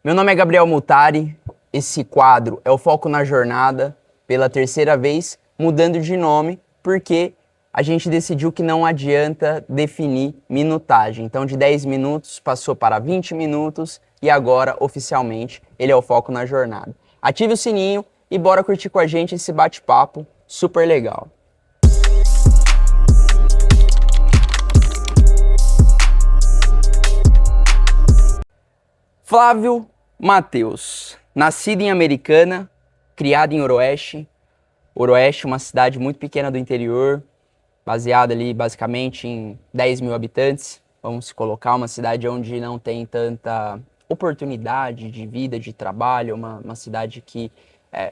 Meu nome é Gabriel Mutari, esse quadro é o Foco na Jornada, pela terceira vez, mudando de nome, porque a gente decidiu que não adianta definir minutagem. Então, de 10 minutos passou para 20 minutos e agora, oficialmente, ele é o Foco na Jornada. Ative o sininho e bora curtir com a gente esse bate-papo super legal. Flávio Matheus, nascido em Americana, criado em Oroeste. Oroeste, uma cidade muito pequena do interior, baseada ali basicamente em 10 mil habitantes. Vamos se colocar uma cidade onde não tem tanta oportunidade de vida, de trabalho, uma cidade que é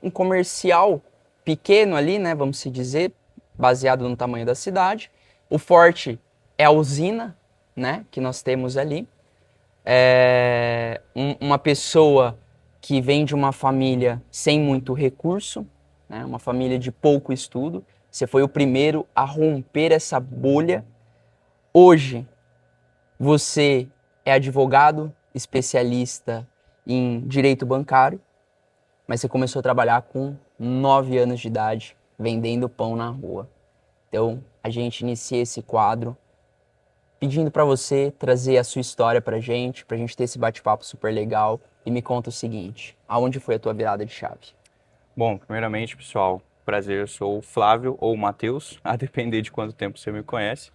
um comercial pequeno ali, né, vamos se dizer, baseado no tamanho da cidade. O forte é a usina, né, que nós temos ali. Uma pessoa que vem de uma família sem muito recurso, né? Uma família de pouco estudo. Você foi o primeiro a romper essa bolha. Hoje, você é advogado, especialista em direito bancário, mas você começou a trabalhar com 9 anos de idade, vendendo pão na rua. Então, a gente inicia esse quadro pedindo para você trazer a sua história pra gente ter esse bate-papo super legal. E me conta o seguinte, aonde foi a tua virada de chave? Bom, primeiramente, pessoal, prazer, eu sou o Flávio ou o Matheus, a depender de quanto tempo você me conhece.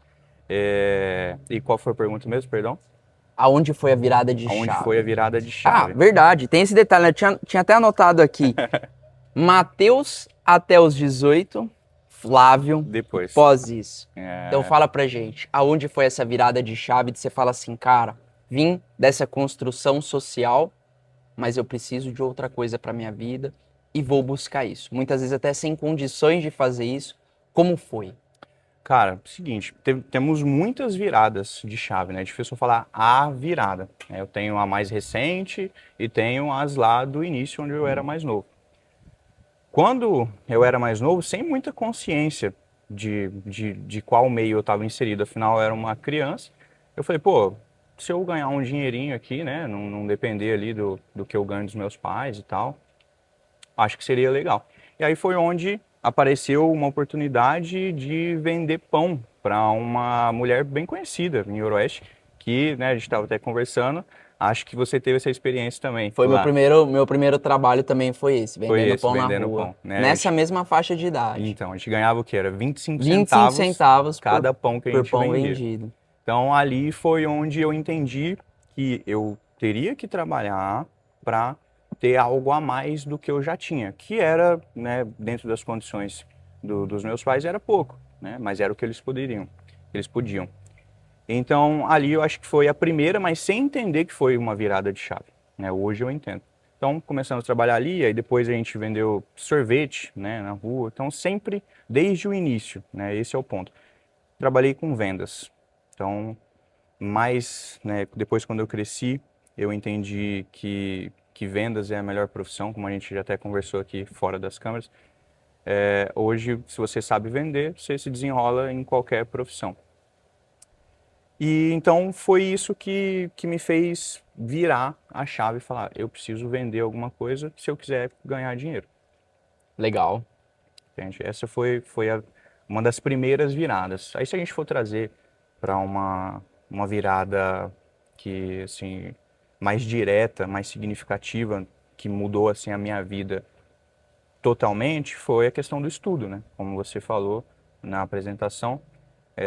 E qual foi a pergunta mesmo, perdão? Aonde foi a virada de Aonde foi a chave? virada de Ah, chave? verdade, tem esse detalhe, né? Tinha até anotado aqui. Matheus até os 18, Flávio Depois. pós isso. Então É, fala pra gente, aonde foi essa virada de chave de você fala assim, cara, vim dessa construção social, mas eu preciso de outra coisa pra minha vida e vou buscar isso. Muitas vezes até sem condições de fazer isso. Como foi? Cara, seguinte, temos muitas viradas de chave, né? É difícil falar a virada, né? Eu tenho a mais recente e tenho as lá do início, onde eu era mais novo. Quando eu era mais novo, sem muita consciência de qual meio eu estava inserido, afinal eu era uma criança, eu falei, pô, se eu ganhar um dinheirinho aqui, né, não depender ali do que eu ganho dos meus pais e tal, acho que seria legal. E aí foi onde apareceu uma oportunidade de vender pão para uma mulher bem conhecida em Oroeste, que, né, a gente estava até conversando, acho que você teve essa experiência também Foi lá. meu primeiro trabalho também foi esse, Foi vendendo esse, pão na vendendo rua. pão, né? Nessa mesma faixa de idade. Então, a gente ganhava o que? Era 25 25 centavos centavos cada pão que a por gente pão vendia. vendido. Então, ali foi onde eu entendi que eu teria que trabalhar para ter algo a mais do que eu já tinha, que era, né, dentro das condições dos meus pais, era pouco, né? Mas era o que eles podiam. Então, ali eu acho que foi a primeira, mas sem entender que foi uma virada de chave, né? Hoje eu entendo. Então, começamos a trabalhar ali, aí depois a gente vendeu sorvete, né, na rua. Então, sempre desde o início, né? Esse é o ponto. Trabalhei com vendas. Então, mais, né, depois quando eu cresci, eu entendi que vendas é a melhor profissão, como a gente já até conversou aqui fora das câmeras. Hoje, se você sabe vender, você se desenrola em qualquer profissão. E então foi isso que me fez virar a chave e falar, eu preciso vender alguma coisa se eu quiser ganhar dinheiro. Legal. Entende? Essa foi uma das primeiras viradas. Aí se a gente for trazer para uma virada que, assim, mais direta, mais significativa, que mudou, assim, a minha vida totalmente, foi a questão do estudo, né? Como você falou na apresentação,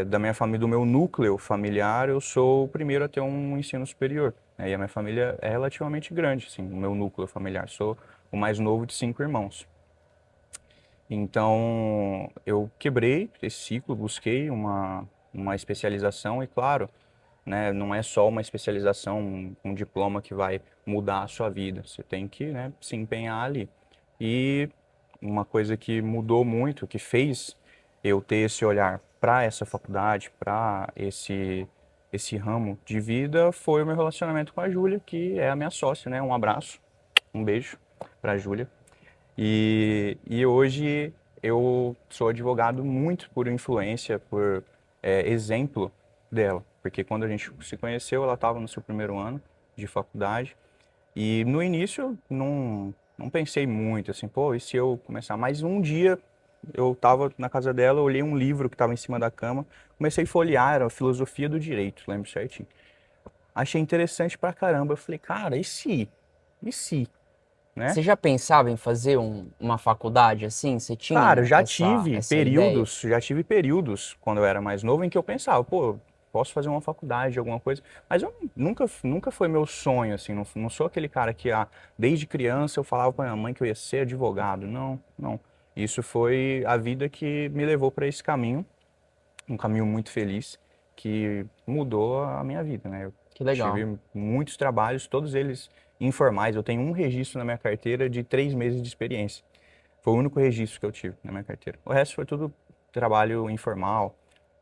da minha família, do meu núcleo familiar, eu sou o primeiro a ter um ensino superior, né? E a minha família é relativamente grande, assim, o meu núcleo familiar. Sou o mais novo de 5 irmãos. Então, eu quebrei esse ciclo, busquei uma especialização e, claro, né, não é só uma especialização, um diploma que vai mudar a sua vida. Você tem que, né, se empenhar ali. E uma coisa que mudou muito, que fez eu ter esse olhar para essa faculdade, para esse ramo de vida, foi o meu relacionamento com a Júlia, que é a minha sócia, né? Um abraço, um beijo para a Júlia. E hoje eu sou advogado muito por influência, por exemplo dela. Porque quando a gente se conheceu, ela estava no seu primeiro ano de faculdade. E no início não pensei muito, assim, pô, e se eu começar? Mas um dia eu estava na casa dela, olhei um livro que estava em cima da cama, comecei a folhear, era a Filosofia do Direito, lembro certinho. Achei interessante pra caramba, eu falei, cara, e se? E se? Né? Você já pensava em fazer uma faculdade assim? Você Cara, eu tinha essa ideia? já tive períodos quando eu era mais novo em que eu pensava, pô, posso fazer uma faculdade, alguma coisa, mas eu nunca foi meu sonho, assim, não sou aquele cara que, desde criança eu falava pra minha mãe que eu ia ser advogado, não. Isso foi a vida que me levou para esse caminho, um caminho muito feliz, que mudou a minha vida, né? Eu Que legal. tive muitos trabalhos, todos eles informais, eu tenho um registro na minha carteira de 3 meses de experiência. Foi o único registro que eu tive na minha carteira. O resto foi tudo trabalho informal,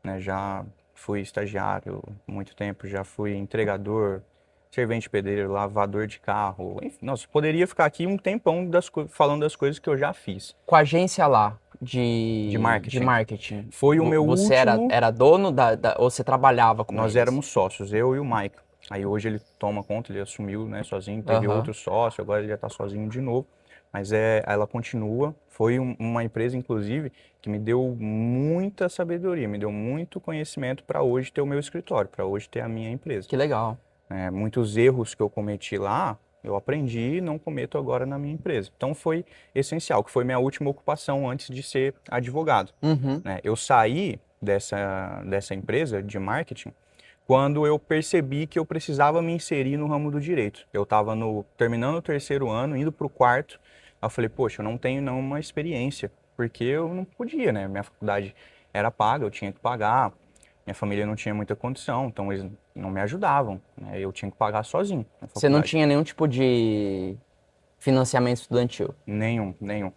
né? Já fui estagiário há muito tempo, já fui entregador, servente pedreiro, lavador de carro. Enfim, nossa, poderia ficar aqui um tempão falando das coisas que eu já fiz. Com a agência lá De de marketing. marketing, Foi o meu você último. era dono ou você trabalhava com Nós eles? éramos sócios, eu e o Mike. Aí hoje ele toma conta, ele assumiu, né, sozinho, teve Aham. outro sócio, agora ele já está sozinho de novo. Mas ela continua. Foi uma empresa, inclusive, que me deu muita sabedoria, me deu muito conhecimento para hoje ter o meu escritório, para hoje ter a minha empresa. Que legal. Muitos erros que eu cometi lá, eu aprendi e não cometo agora na minha empresa. Então foi essencial, que foi minha última ocupação antes de ser advogado. Uhum. Eu saí dessa empresa de marketing quando eu percebi que eu precisava me inserir no ramo do direito. Eu estava terminando o terceiro ano, indo para o quarto, aí eu falei, poxa, eu não tenho nenhuma experiência, porque eu não podia, né? Minha faculdade era paga, eu tinha que pagar, minha família não tinha muita condição, então eles não me ajudavam, né? Eu tinha que pagar sozinho a Você não faculdade. tinha nenhum tipo de financiamento estudantil. Nenhum.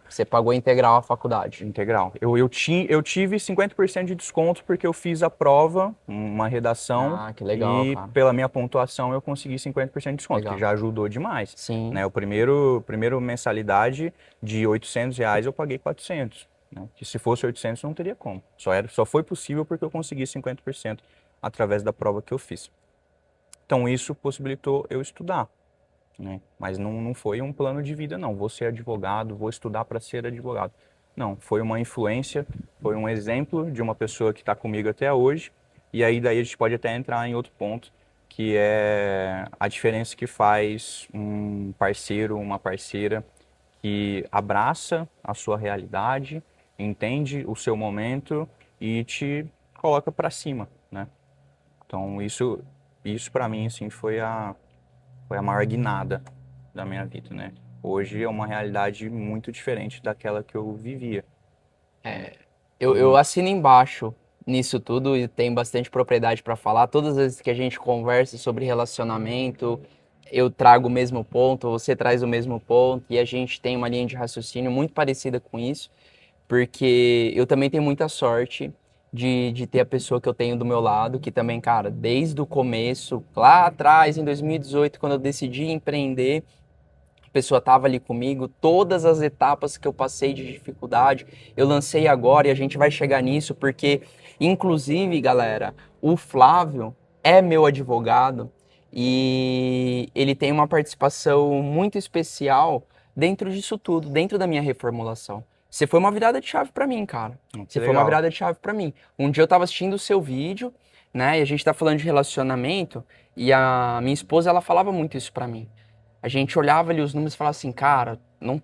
Você pagou integral a faculdade. Integral. Eu tive 50% de desconto porque eu fiz a prova, uma redação, Ah, que legal, e cara. pela minha pontuação eu consegui 50% de desconto, que Legal. já ajudou demais. Sim. Né? O primeiro mensalidade de R$ 800 eu paguei 400. Né? Que se fosse 800 não teria como. Só foi possível porque eu consegui 50% através da prova que eu fiz. Então isso possibilitou eu estudar. Né? Mas não foi um plano de vida, não. Vou ser advogado, vou estudar para ser advogado. Não, foi uma influência, foi um exemplo de uma pessoa que está comigo até hoje. E aí daí a gente pode até entrar em outro ponto, que é a diferença que faz um parceiro, uma parceira que abraça a sua realidade, entende o seu momento e te coloca para cima, né? Então isso para mim assim foi a maior guinada da minha vida, né? Hoje é uma realidade muito diferente daquela que eu vivia. Né? Eu E assino embaixo nisso tudo e tenho bastante propriedade para falar. Todas as vezes que a gente conversa sobre relacionamento, eu trago o mesmo ponto, você traz o mesmo ponto e a gente tem uma linha de raciocínio muito parecida com isso, porque eu também tenho muita sorte de ter a pessoa que eu tenho do meu lado, que também, cara, desde o começo, lá atrás, em 2018, quando eu decidi empreender, a pessoa estava ali comigo, todas as etapas que eu passei de dificuldade, eu lancei agora e a gente vai chegar nisso, porque, inclusive, galera, o Flávio é meu advogado e ele tem uma participação muito especial dentro disso tudo, dentro da minha reformulação. Você foi uma virada de chave para mim, cara. que Você foi uma legal. virada de chave para mim. Um dia eu tava assistindo o seu vídeo, né, e a gente tá falando de relacionamento, e a minha esposa, ela falava muito isso para mim. A gente olhava ali os números e falava assim, cara,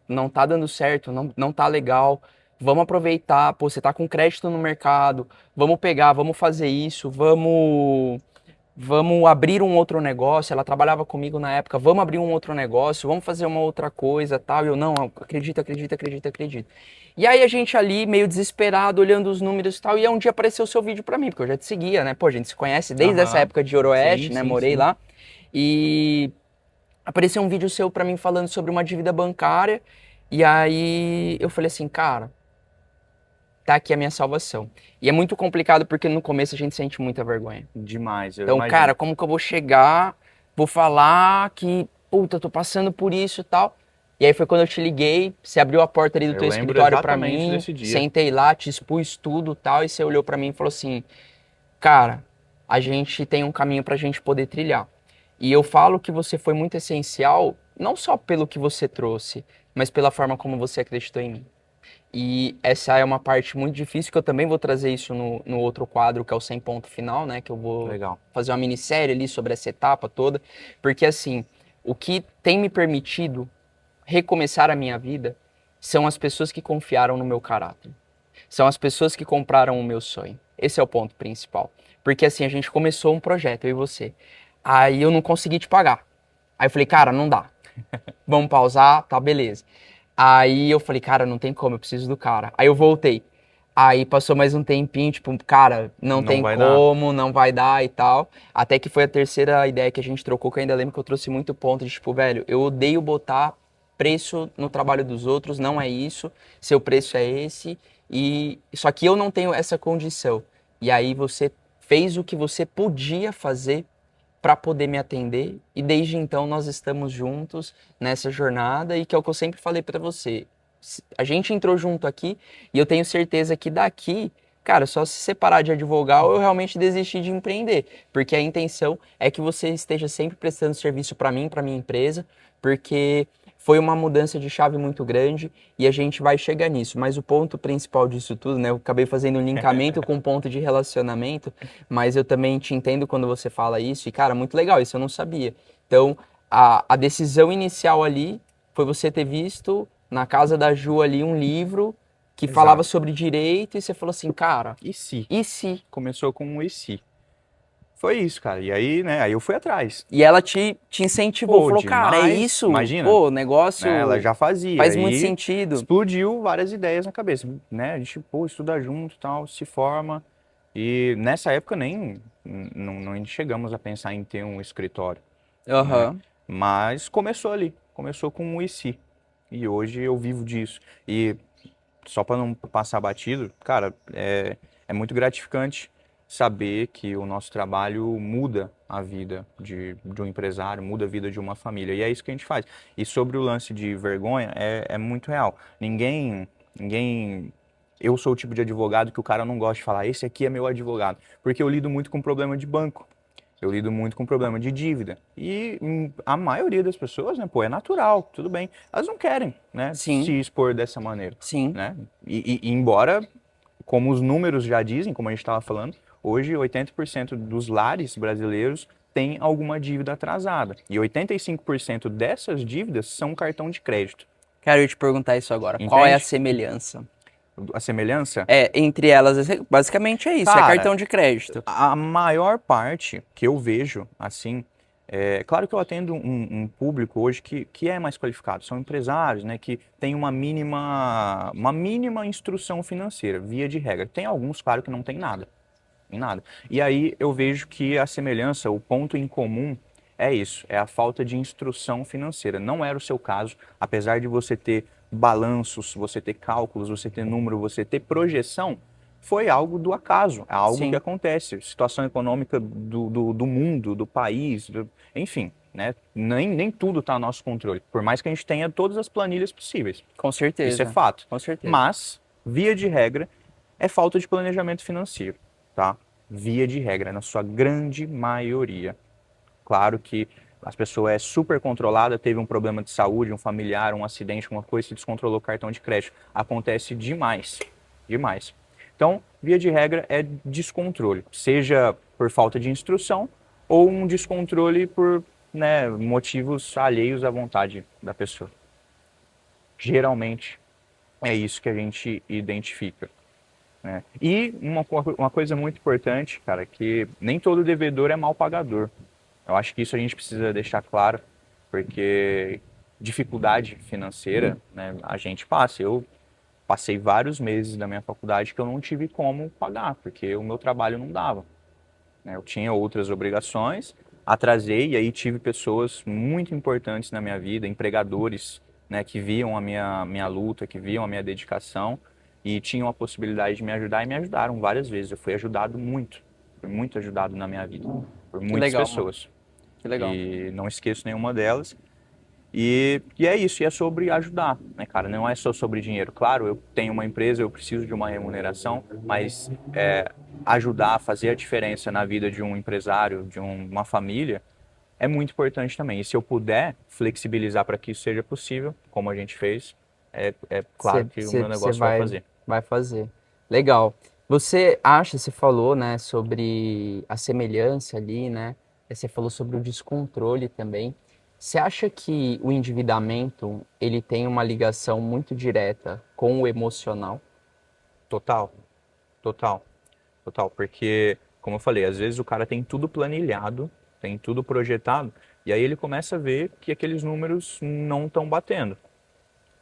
não tá dando certo, não tá legal. Vamos aproveitar, pô, você tá com crédito no mercado, vamos pegar, vamos fazer isso, vamos abrir um outro negócio. Ela trabalhava comigo na época, vamos abrir um outro negócio, vamos fazer uma outra coisa, tal. E eu não, acredito. E aí a gente ali meio desesperado, olhando os números e tal, e aí um dia apareceu o seu vídeo pra mim, porque eu já te seguia, né? Pô, a gente se conhece desde essa Aham. época de Sim, Oroeste, né? sim, Morei sim. lá. E apareceu um vídeo seu pra mim falando sobre uma dívida bancária. E aí eu falei assim, cara, tá aqui a minha salvação. E é muito complicado porque no começo a gente sente muita vergonha. Demais, eu Então, imagino. cara, como que eu vou chegar, vou falar que, puta, tô passando por isso e tal. E aí foi quando eu te liguei, você abriu a porta ali do Eu teu lembro escritório pra exatamente mim, desse dia. sentei lá, te expus tudo e tal, e você olhou pra mim e falou assim, cara, a gente tem um caminho pra gente poder trilhar. E eu falo que você foi muito essencial não só pelo que você trouxe, mas pela forma como você acreditou em mim. E essa é uma parte muito difícil, que eu também vou trazer isso no outro quadro, que é o 100 ponto final, né? Que eu vou Legal. fazer uma minissérie ali sobre essa etapa toda. Porque, assim, o que tem me permitido recomeçar a minha vida são as pessoas que confiaram no meu caráter. São as pessoas que compraram o meu sonho. Esse é o ponto principal. Porque, assim, a gente começou um projeto, eu e você. Aí eu não consegui te pagar. Aí eu falei, cara, não dá. Vamos pausar, tá, beleza. Aí eu falei, cara, não tem como, eu preciso do cara. Aí eu voltei. Aí passou mais um tempinho, tipo, cara, não Não tem vai dar. como, não vai dar e tal. Até que foi a terceira ideia que a gente trocou, que eu ainda lembro que eu trouxe muito ponto de, tipo, velho, eu odeio botar preço no trabalho dos outros, não é isso, seu preço é esse, e só que eu não tenho essa condição. E aí você fez o que você podia fazer para poder me atender, e desde então nós estamos juntos nessa jornada, e que é o que eu sempre falei para você. A gente entrou junto aqui e eu tenho certeza que daqui, cara, só se separar de advogar ou eu realmente desistir de empreender, porque a intenção é que você esteja sempre prestando serviço para mim, para minha empresa, porque foi uma mudança de chave muito grande e a gente vai chegar nisso. Mas o ponto principal disso tudo, né? Eu acabei fazendo um linkamento com o ponto de relacionamento, mas eu também te entendo quando você fala isso, e cara, muito legal, isso eu não sabia. Então, a decisão inicial ali foi você ter visto na casa da Ju ali um livro que falava Exato. sobre direito e você falou assim, cara, E se? e se? Começou com um e se. Foi isso, cara. E aí, né, aí eu fui atrás. E ela te incentivou, Pô, falou, cara, é demais. isso? Imagina, Pô, o né? Ela negócio já fazia. faz muito Aí sentido. explodiu várias ideias na cabeça, né? A gente, pô, estuda junto, tal, se forma. E nessa época não chegamos a pensar em ter um escritório, né? Aham. Mas começou ali, começou com um e se. E hoje eu vivo disso. E só para não passar batido, cara, é muito gratificante saber que o nosso trabalho muda a vida de um empresário, muda a vida de uma família. E é isso que a gente faz. E sobre o lance de vergonha, é muito real. Ninguém. Eu sou o tipo de advogado que o cara não gosta de falar, esse aqui é meu advogado. Porque eu lido muito com problema de banco. Eu lido muito com problema de dívida. E a maioria das pessoas, né, pô, é natural, tudo bem. Elas não querem, né, Sim, se expor dessa maneira, sim. né? E embora, como os números já dizem, como a gente estava falando, hoje 80% dos lares brasileiros têm alguma dívida atrasada. E 85% dessas dívidas são cartão de crédito. Quero te perguntar isso agora. Qual é a Entende? semelhança? A semelhança? É, entre elas, basicamente é isso, é Cara, cartão de crédito. a maior parte que eu vejo, assim, claro que eu atendo um público hoje que é mais qualificado, são empresários, né, que tem uma mínima instrução financeira, via de regra. Tem alguns, claro, que não tem nada, em nada. E aí eu vejo que a semelhança, o ponto em comum é isso, é a falta de instrução financeira. Não era o seu caso, apesar de você ter balanços, você ter cálculos, você ter número, você ter projeção, foi algo do acaso, é algo que Sim, acontece. Situação econômica do mundo, do país, enfim, né? Nem tudo está ao nosso controle, por mais que a gente tenha todas as planilhas possíveis. com Isso é certeza. fato. Com certeza. Mas, via de regra, é falta de planejamento financeiro, tá? Via de regra, na sua grande maioria. Claro que as pessoas é super controlada, teve um problema de saúde, um familiar, um acidente, alguma coisa, se descontrolou o cartão de crédito. Acontece demais, demais. Então, via de regra, é descontrole, seja por falta de instrução ou um descontrole por, né, motivos alheios à vontade da pessoa. Geralmente é isso que a gente identifica, né? E uma coisa muito importante, cara, que nem todo devedor é mal pagador. Eu acho que isso a gente precisa deixar claro, porque dificuldade financeira, né, a gente passa. Eu passei vários meses da minha faculdade que eu não tive como pagar, porque o meu trabalho não dava, né? Eu tinha outras obrigações, atrasei e aí tive pessoas muito importantes na minha vida, empregadores, né, que viam a minha luta, que viam a minha dedicação e tinham a possibilidade de me ajudar e me ajudaram várias vezes. Eu fui ajudado muito, fui muito ajudado na minha vida por Que muitas legal, mano. pessoas Que legal. e não esqueço nenhuma delas. E é isso, e é sobre ajudar, né, cara? Não é só sobre dinheiro. Claro, eu tenho uma empresa, eu preciso de uma remuneração, mas ajudar, fazer a diferença na vida de um empresário, de uma família, é muito importante também. E se eu puder flexibilizar para que isso seja possível, como a gente fez, é claro que o meu negócio vai fazer. Vai fazer. Legal. Você acha, você falou, né, sobre a semelhança ali, né? Você falou sobre o descontrole também. Você acha que o endividamento, ele tem uma ligação muito direta com o emocional? Total, total, total. Porque, como eu falei, às vezes o cara tem tudo planilhado, tem tudo projetado, e aí ele começa a ver que aqueles números não estão batendo.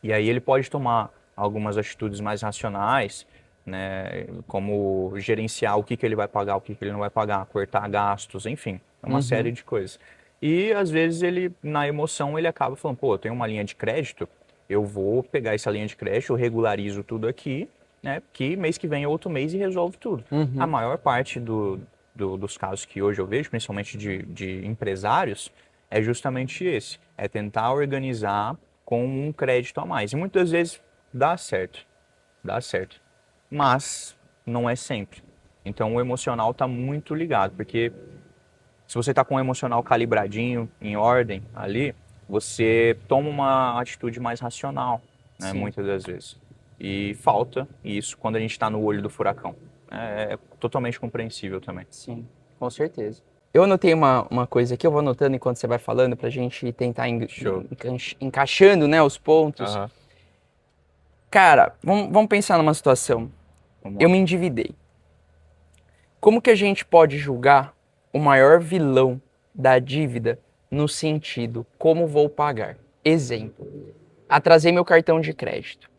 E aí ele pode tomar algumas atitudes mais racionais, né, como gerenciar o que que ele vai pagar, o que que ele não vai pagar, cortar gastos, enfim, uma série de coisas. E às vezes ele, na emoção, ele acaba falando, pô, eu tenho uma linha de crédito, eu vou pegar essa linha de crédito, eu regularizo tudo aqui, né, que mês que vem é outro mês e resolve tudo. A maior parte dos casos que hoje eu vejo, principalmente de empresários, é justamente esse, é tentar organizar com um crédito a mais. E muitas vezes dá certo, mas não é sempre. Então o emocional está muito ligado, porque se você está com o emocional calibradinho, em ordem ali, você toma uma atitude mais racional, né, Sim. muitas das vezes. E falta isso quando a gente está no olho do furacão. É totalmente compreensível também. Sim, com certeza. Eu anotei uma coisa aqui, eu vou anotando enquanto você vai falando pra gente tentar Show. encaixando, né, os pontos. Aham. Cara, vamos pensar numa situação. Vamos Eu lá. me endividei. Como que a gente pode julgar o maior vilão da dívida no sentido como vou pagar? Exemplo, atrasei meu cartão de crédito.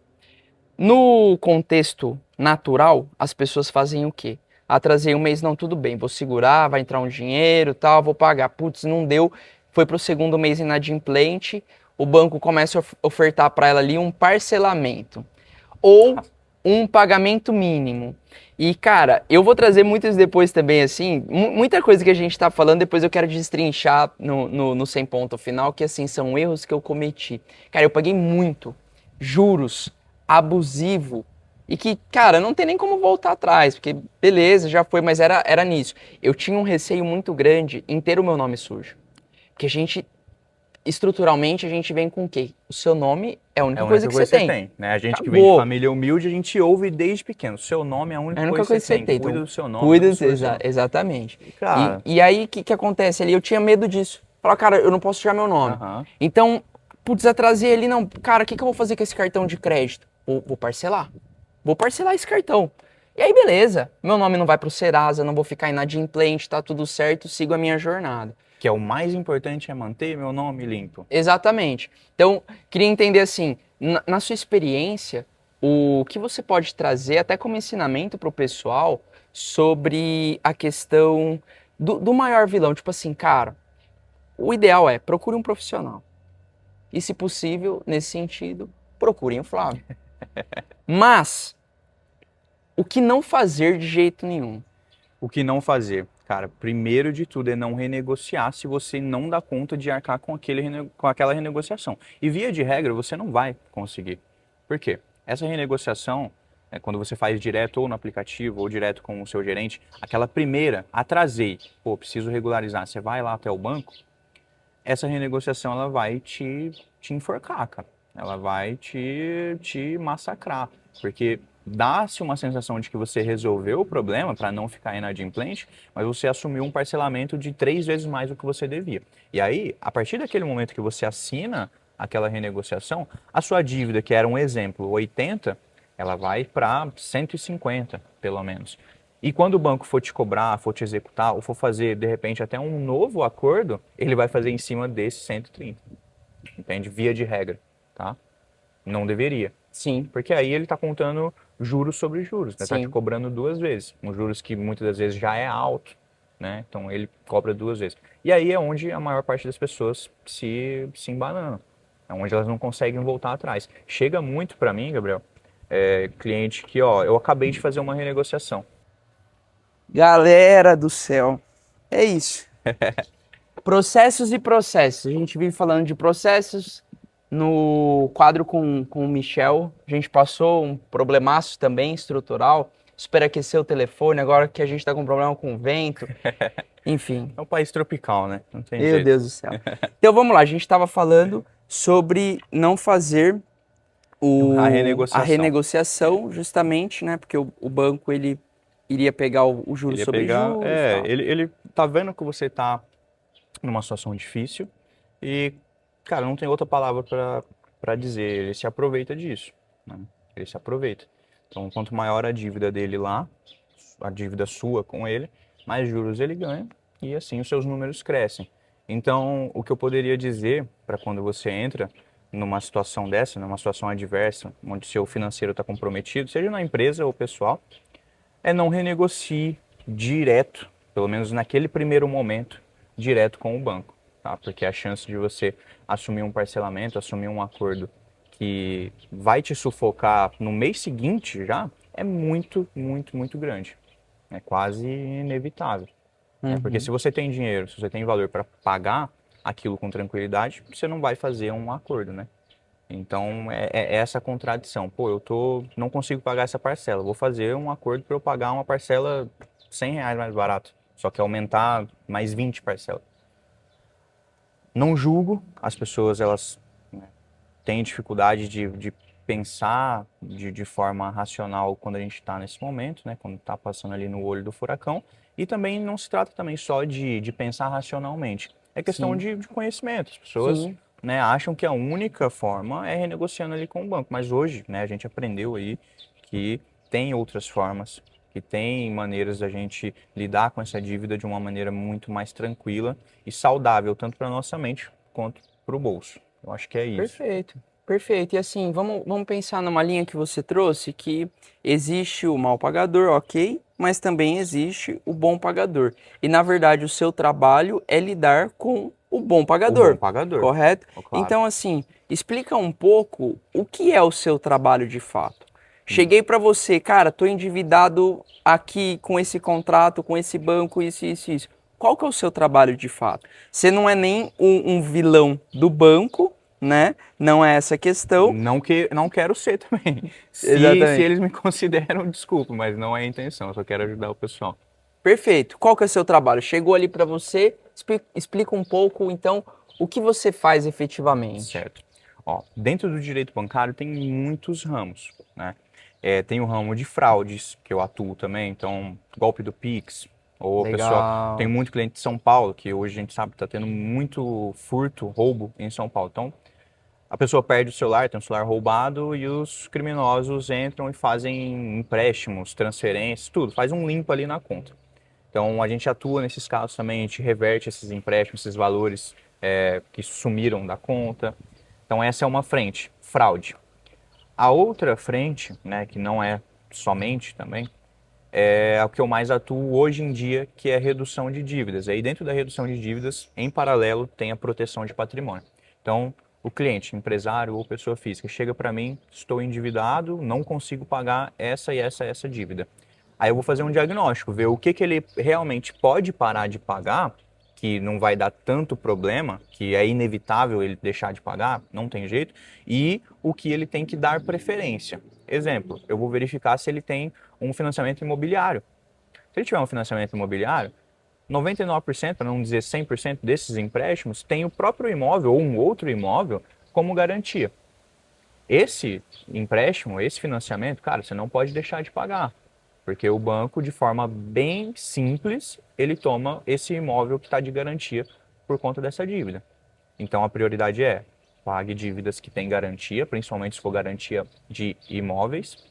No contexto natural, as pessoas fazem o quê? Atrasei um mês, não, tudo bem, vou segurar, vai entrar um dinheiro, tal, vou pagar. Putz, não deu, foi pro segundo mês inadimplente, o banco começa a ofertar para ela ali um parcelamento ou um pagamento mínimo. E, cara, eu vou trazer muitos depois também, assim, muita coisa que a gente tá falando, depois eu quero destrinchar no 100 ponto final, que, assim, são erros que eu cometi. Cara, eu paguei muito, juros, abusivo, e que, cara, não tem nem como voltar atrás, porque, beleza, já foi, mas era nisso. Eu tinha um receio muito grande em ter o meu nome sujo. Porque a gente, estruturalmente, a gente vem com o quê? O seu nome é a única coisa que você tem. né? A gente que vem de Acabou. família humilde, a gente ouve desde pequeno. Seu nome é a É única a única coisa coisa que você que você tem. tem. Cuida Então, do seu nome, cuida, não suja. exatamente. Cara, E aí, o que acontece ali? Eu tinha medo disso. Falar, cara, eu não posso tirar meu nome. aham. Então, putz, atrasei ali, não. Cara, o que eu vou fazer com esse cartão de crédito? Vou parcelar. Vou parcelar esse cartão. E aí, beleza. Meu nome não vai pro Serasa, não vou ficar inadimplente, tá tudo certo, sigo a minha jornada. Que é o mais importante é manter meu nome limpo. Exatamente. Então, queria entender assim, na sua experiência, o que você pode trazer até como ensinamento para o pessoal sobre a questão do maior vilão. Tipo assim, cara, o ideal é procure um profissional. E, se possível, nesse sentido, procurem o Flávio. Mas, o que não fazer de jeito nenhum? O que não fazer? Cara, primeiro de tudo é não renegociar se você não dá conta de arcar com, com aquela renegociação. E via de regra, você não vai conseguir. Por quê? Essa renegociação, quando você faz direto ou no aplicativo ou direto com o seu gerente, aquela primeira, atrasei, pô, preciso regularizar, você vai lá até o banco, essa renegociação ela vai te enforcar, cara. Ela vai te massacrar. Porque dá-se uma sensação de que você resolveu o problema para não ficar inadimplente, mas você assumiu um parcelamento de 3 vezes mais do que você devia. E aí, a partir daquele momento que você assina aquela renegociação, a sua dívida, que era um exemplo, 80, ela vai para 150, pelo menos. E quando o banco for te cobrar, for te executar, ou for fazer, de repente, até um novo acordo, ele vai fazer em cima desse 130. Entende? Via de regra, tá? Não deveria. Sim, Porque aí ele está contando juros sobre juros, né? Está te sim. cobrando 2 vezes. Um juros que muitas das vezes já é alto, né? Então ele cobra 2 vezes. E aí é onde a maior parte das pessoas se embananam. É onde elas não conseguem voltar atrás. Chega muito para mim, Gabriel, cliente que, ó, eu acabei de fazer uma renegociação. Galera do céu, é isso. Processos e processos. A gente vive falando de processos. No quadro com o Michel, a gente passou um problemaço também estrutural superaqueceu o telefone, agora que a gente tá com problema com o vento. Enfim, É um país tropical, né? Não tem meu jeito. Deus do céu. Então vamos lá, a gente estava falando sobre não fazer A a renegociação. renegociação, justamente, né? Porque o banco ele iria pegar o juros Ele ia sobre pegar. juros e tal. Ele tá vendo que você tá numa situação difícil e, cara, não tem outra palavra para dizer. Ele se aproveita disso, né? Ele se aproveita. Então, quanto maior a dívida dele lá, a dívida sua com ele, mais juros ele ganha e assim os seus números crescem. Então, o que eu poderia dizer para quando você entra numa situação dessa, numa situação adversa, onde seu financeiro está comprometido, seja na empresa ou pessoal, é não renegocie direto, pelo menos naquele primeiro momento, direto com o banco, tá? Porque a chance de você assumir um parcelamento, assumir um acordo que vai te sufocar no mês seguinte já é muito, muito, muito grande. É quase inevitável, né? Porque se você tem dinheiro, se você tem valor para pagar aquilo com tranquilidade, você não vai fazer um acordo, né? Então é essa contradição. Pô, não consigo pagar essa parcela. Vou fazer um acordo para eu pagar uma parcela R$ 100 mais barato. Só que aumentar mais 20 parcelas. Não julgo as pessoas, elas, né, têm dificuldade de pensar de forma racional quando a gente está nesse momento, né? Quando está passando ali no olho do furacão. E também não se trata também só de pensar racionalmente. É questão Sim, de conhecimento. As pessoas, sim. né, acham que a única forma é renegociando ali com o banco. Mas hoje, né, a gente aprendeu aí que tem outras formas, que tem maneiras da gente lidar com essa dívida de uma maneira muito mais tranquila e saudável, tanto para nossa mente quanto para o bolso. Eu acho que é isso. Perfeito, perfeito. E assim, vamos pensar numa linha que você trouxe, que existe o mal pagador, ok, mas também existe o bom pagador. E na verdade o seu trabalho é lidar com o bom O bom pagador, pagador, correto? claro. Então assim, explica um pouco o que é o seu trabalho de fato. Hum. Cheguei para você, cara, tô endividado aqui com esse contrato, com esse banco, isso, isso, isso. Qual que é o seu trabalho de fato? Você não é nem um vilão do banco, né? Não é essa a questão. Não quero ser também. Se Exatamente. eles me consideram, desculpa, mas não é a intenção. Eu só quero ajudar o pessoal. Perfeito. Qual que é o seu trabalho? Chegou ali para você, explica um pouco, então, o que você faz efetivamente. Certo. Ó, dentro do direito bancário tem muitos ramos, né? Tem o ramo de fraudes, que eu atuo também, então, golpe do Pix, ou a pessoa. Tem Legal. muito cliente de São Paulo, que hoje a gente sabe que está tendo muito furto, roubo em São Paulo. Então, a pessoa perde o celular, tem um celular roubado e os criminosos entram e fazem empréstimos, transferências, tudo, faz um limpo ali na conta. Então a gente atua nesses casos também, a gente reverte esses empréstimos, esses valores que sumiram da conta. Então essa é uma frente, fraude. A outra frente, né, que não é somente também, é o que eu mais atuo hoje em dia, que é a redução de dívidas. Aí dentro da redução de dívidas, em paralelo, tem a proteção de patrimônio. Então, o cliente, empresário ou pessoa física, chega para mim, estou endividado, não consigo pagar essa e essa dívida. Aí eu vou fazer um diagnóstico, ver o que ele realmente pode parar de pagar, que não vai dar tanto problema, que é inevitável ele deixar de pagar, não tem jeito, e o que ele tem que dar preferência. Exemplo, eu vou verificar se ele tem um financiamento imobiliário. Se ele tiver um financiamento imobiliário, 99%, para não dizer 100% desses empréstimos, tem o próprio imóvel ou um outro imóvel como garantia. Esse empréstimo, esse financiamento, cara, você não pode deixar de pagar, porque o banco, de forma bem simples, ele toma esse imóvel que está de garantia por conta dessa dívida. Então a prioridade é pague dívidas que têm garantia, principalmente se for garantia de imóveis,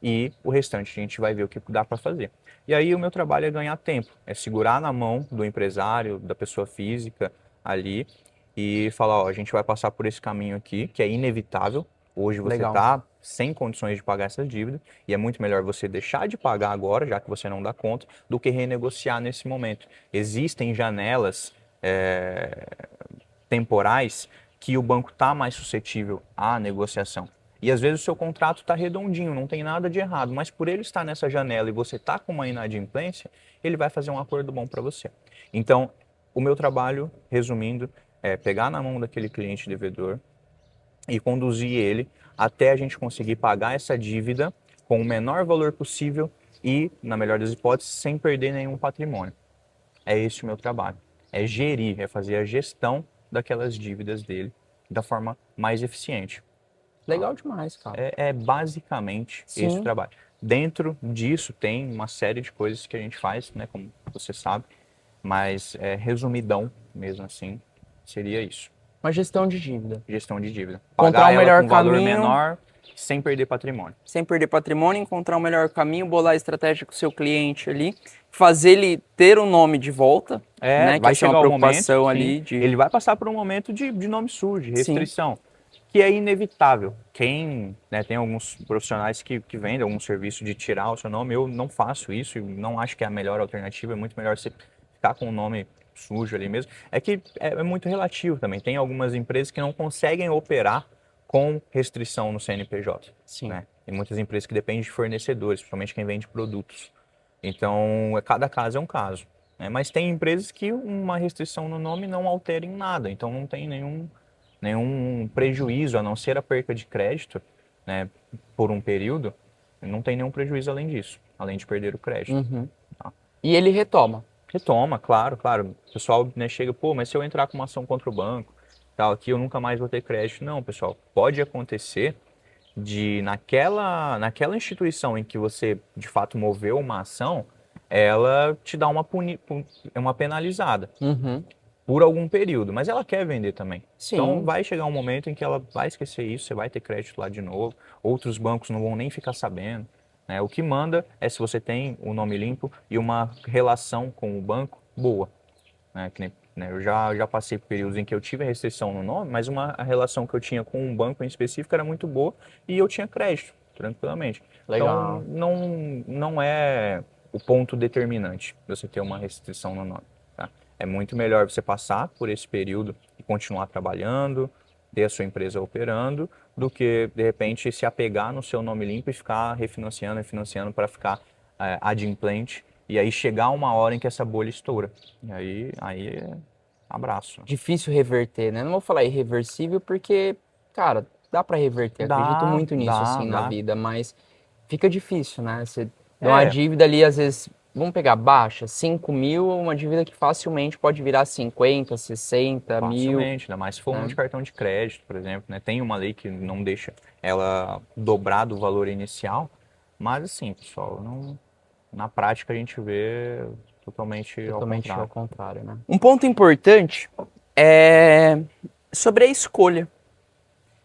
e o restante a gente vai ver o que dá para fazer. E aí o meu trabalho é ganhar tempo, é segurar na mão do empresário, da pessoa física ali e falar, ó, a gente vai passar por esse caminho aqui, que é inevitável. Hoje você Legal. está sem condições de pagar essas dívidas e é muito melhor você deixar de pagar agora, já que você não dá conta, do que renegociar nesse momento. Existem janelas temporais que o banco está mais suscetível à negociação. E às vezes o seu contrato está redondinho, não tem nada de errado, mas por ele estar nessa janela e você está com uma inadimplência, ele vai fazer um acordo bom para você. Então, o meu trabalho, resumindo, é pegar na mão daquele cliente devedor e conduzir ele até a gente conseguir pagar essa dívida com o menor valor possível e, na melhor das hipóteses, sem perder nenhum patrimônio. É esse o meu trabalho. É gerir, é fazer a gestão daquelas dívidas dele da forma mais eficiente. Legal demais, cara. É basicamente esse o Sim. trabalho. Dentro disso tem uma série de coisas que a gente faz, né, como você sabe, mas resumidão mesmo assim, seria isso. Uma gestão de dívida. Gestão de dívida. Encontrar Pagar o ela melhor com valor caminho, menor sem perder patrimônio. sem perder patrimônio, encontrar o melhor caminho, bolar a estratégia com o seu cliente ali, fazer ele ter o nome de volta, né? Que Vai essa é uma chegar o momento, preocupação sim, ali de. ele vai passar por um momento de nome sujo, de Sim. restrição, que é inevitável. Quem, né, tem alguns profissionais que vendem algum serviço de tirar o seu nome, eu não faço isso e não acho que é a melhor alternativa, é muito melhor você ficar com o nome sujo ali mesmo. É que é muito relativo também. Tem algumas empresas que não conseguem operar com restrição no CNPJ, Sim. né? Tem muitas empresas que dependem de fornecedores, principalmente quem vende produtos. Então, cada caso é um caso, né? Mas tem empresas que uma restrição no nome não altera em nada, então não tem nenhum prejuízo, a não ser a perca de crédito, né, por um período, não tem nenhum prejuízo além disso, além de perder o crédito. Uhum. Tá? E ele retoma. Retoma, claro, claro. O pessoal, né, chega, pô, mas se eu entrar com uma ação contra o banco, tal, aqui eu nunca mais vou ter crédito. Não, pessoal, pode acontecer de naquela instituição em que você de fato moveu uma ação, ela te dá uma penalizada Uhum. por algum período, mas ela quer vender também. Então Sim. vai chegar um momento em que ela vai esquecer isso, você vai ter crédito lá de novo, outros bancos não vão nem ficar sabendo, né? O que manda é se você tem o nome limpo e uma relação com o banco boa, né? Que nem, né, eu já passei por períodos em que eu tive restrição no nome, mas a relação que eu tinha com um banco em específico era muito boa e eu tinha crédito, tranquilamente. Então Legal. não é o ponto determinante você ter uma restrição no nome. Tá? É muito melhor você passar por esse período e continuar trabalhando, ter a sua empresa operando, do que de repente se apegar no seu nome limpo e ficar refinanciando para ficar adimplente. E aí chegar uma hora em que essa bolha estoura. E aí é abraço. Difícil reverter, né? Não vou falar irreversível porque, cara, dá pra reverter. Acredito Dá, muito nisso, dá, assim, na dá. vida, mas fica difícil, né? Você dá uma É, dívida ali, às vezes, vamos pegar baixa, 5 mil, uma dívida que facilmente pode virar 50, 60 mil, facilmente, ainda mais se for uma né? de cartão de crédito, por exemplo, né? Tem uma lei que não deixa ela dobrar do valor inicial, mas assim, pessoal, na prática a gente vê totalmente ao Totalmente ao contrário. contrário, né? Um ponto importante é sobre a escolha.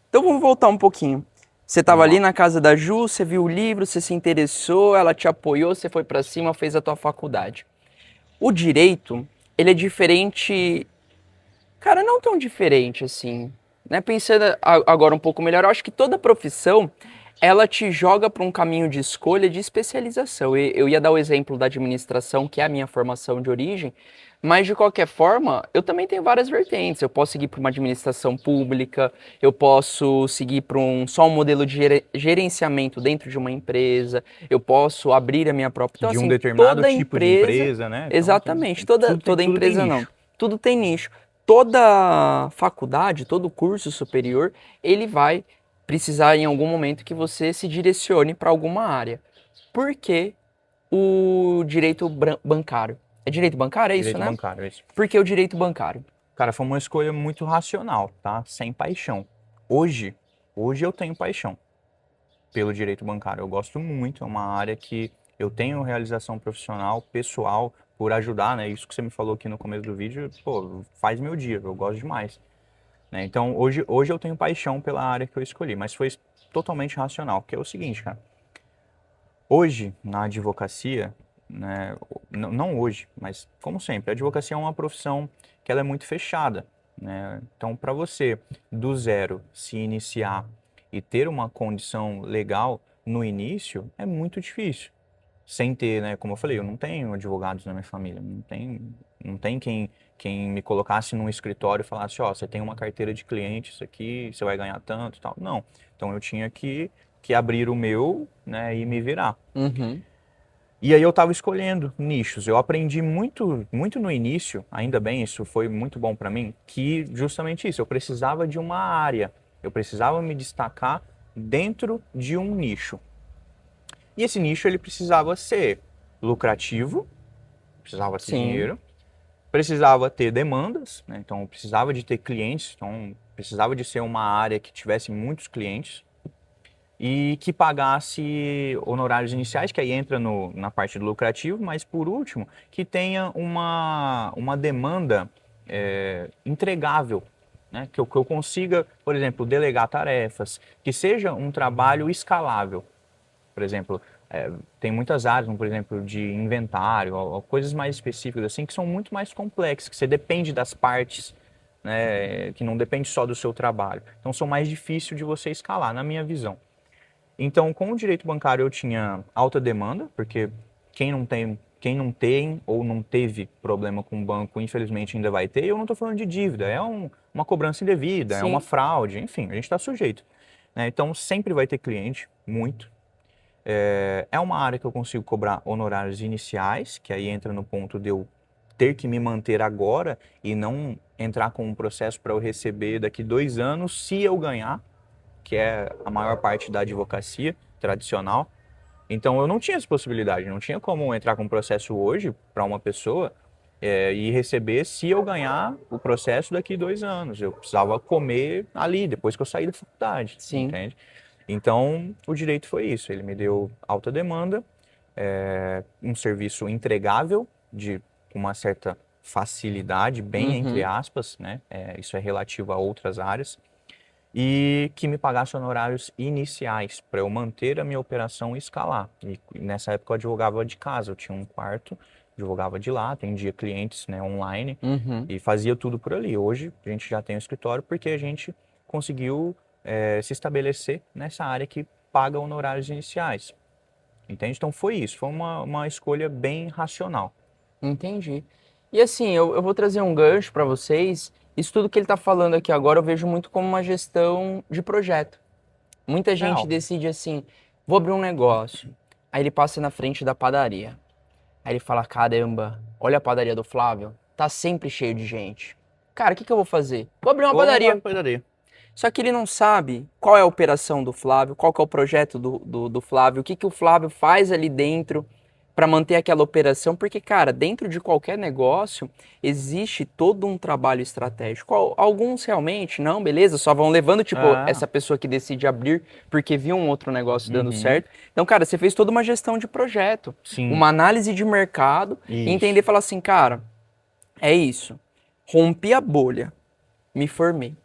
Então vamos voltar um pouquinho. Você estava Vamos ali lá. na casa da Ju, você viu o livro, você se interessou, ela te apoiou, você foi para cima, fez a tua faculdade. O direito, ele é diferente, cara, não tão diferente assim, né? Pensando agora um pouco melhor, eu acho que toda profissão ela te joga para um caminho de escolha de especialização. Eu ia dar o exemplo da administração, que é a minha formação de origem, mas de qualquer forma, eu também tenho várias vertentes. Eu posso seguir para uma administração pública, eu posso seguir para só um modelo de gerenciamento dentro de uma empresa, eu posso abrir a minha própria. Então, De um assim, determinado toda tipo de empresa, empresa, né? Então exatamente, toda, toda tudo tem empresa não. nicho. Tudo tem nicho. Toda faculdade, todo curso superior, ele vai precisar em algum momento que você se direcione para alguma área. Por que o direito bancário? É direito bancário, é isso, Direito né? bancário, é isso. Por que o direito bancário? Cara, foi uma escolha muito racional, tá? Sem paixão. Hoje, hoje eu tenho paixão pelo direito bancário. Eu gosto muito, é uma área que eu tenho realização profissional, pessoal, por ajudar, né? Isso que você me falou aqui no começo do vídeo, pô, faz meu dia, eu gosto demais. Né? Então, hoje eu tenho paixão pela área que eu escolhi, mas foi totalmente racional, porque é o seguinte, cara. Hoje, na advocacia, né, não hoje, mas como sempre, a advocacia é uma profissão que ela é muito fechada, né? Então, para você, do zero, se iniciar e ter uma condição legal no início, é muito difícil. Sem ter, né, como eu falei, eu não tenho advogados na minha família, não tem quem me colocasse num escritório e falasse, ó, você tem uma carteira de clientes aqui, você vai ganhar tanto e tal. Não. Então, eu tinha que abrir o meu, né, e me virar. Uhum. E aí eu estava escolhendo nichos. Eu aprendi muito, muito no início, ainda bem, isso foi muito bom para mim, que justamente isso, eu precisava de uma área, eu precisava me destacar dentro de um nicho. E esse nicho ele precisava ser lucrativo, precisava ter Sim. dinheiro, precisava ter demandas, né? Então precisava de ter clientes, então precisava de ser uma área que tivesse muitos clientes e que pagasse honorários iniciais, que aí entra na parte do lucrativo, mas por último, que tenha uma demanda entregável, né? Que eu consiga, por exemplo, delegar tarefas, que seja um trabalho escalável. Por exemplo, tem muitas áreas, como, por exemplo, de inventário, ou coisas mais específicas assim, que são muito mais complexas, que você depende das partes, né, que não depende só do seu trabalho. Então, são mais difíceis de você escalar, na minha visão. Então, com o direito bancário eu tinha alta demanda, porque quem não tem ou não teve problema com o banco, infelizmente ainda vai ter. E eu não estou falando de dívida, é uma cobrança indevida, é uma Sim. fraude, enfim, a gente está sujeito, né? Então, sempre vai ter cliente, muito. É uma área que eu consigo cobrar honorários iniciais, que aí entra no ponto de eu ter que me manter agora e não entrar com um processo para eu receber daqui 2 anos, se eu ganhar, que é a maior parte da advocacia tradicional. Então eu não tinha essa possibilidade, não tinha como entrar com um processo hoje para uma pessoa e receber se eu ganhar o processo daqui 2 anos. Eu precisava comer ali, depois que eu saí da faculdade, Sim. entende? Então o direito foi isso, ele me deu alta demanda, um serviço entregável, com uma certa facilidade, bem entre Uhum. aspas, né? Isso é relativo a outras áreas e que me pagasse honorários iniciais para eu manter a minha operação e escalar. E nessa época eu advogava de casa, eu tinha um quarto, advogava de lá, atendia clientes, né, online Uhum. e fazia tudo por ali. Hoje a gente já tem um escritório porque a gente conseguiu se estabelecer nessa área que paga honorários iniciais. Entende? Então foi isso, foi uma escolha bem racional. Entendi. E assim, eu vou trazer um gancho para vocês. Isso tudo que ele está falando aqui agora eu vejo muito como uma gestão de projeto. Muita gente Real. decide assim, vou abrir um negócio. Aí ele passa na frente da padaria. Aí ele fala, caramba, olha a padaria do Flávio, tá sempre cheio de gente. Cara, o que que eu vou fazer? Vou abrir uma Vou montar uma padaria. padaria. Só que ele não sabe qual é a operação do Flávio, qual que é o projeto do Flávio, o que que o Flávio faz ali dentro para manter aquela operação, porque, cara, dentro de qualquer negócio existe todo um trabalho estratégico. Alguns realmente, não, beleza, só vão levando, tipo, É. essa pessoa que decide abrir porque viu um outro negócio dando Uhum. certo. Então, cara, você fez toda uma gestão de projeto, Sim, uma análise de mercado e isso. entender, falar assim, cara, é isso. Rompi a bolha, me formei.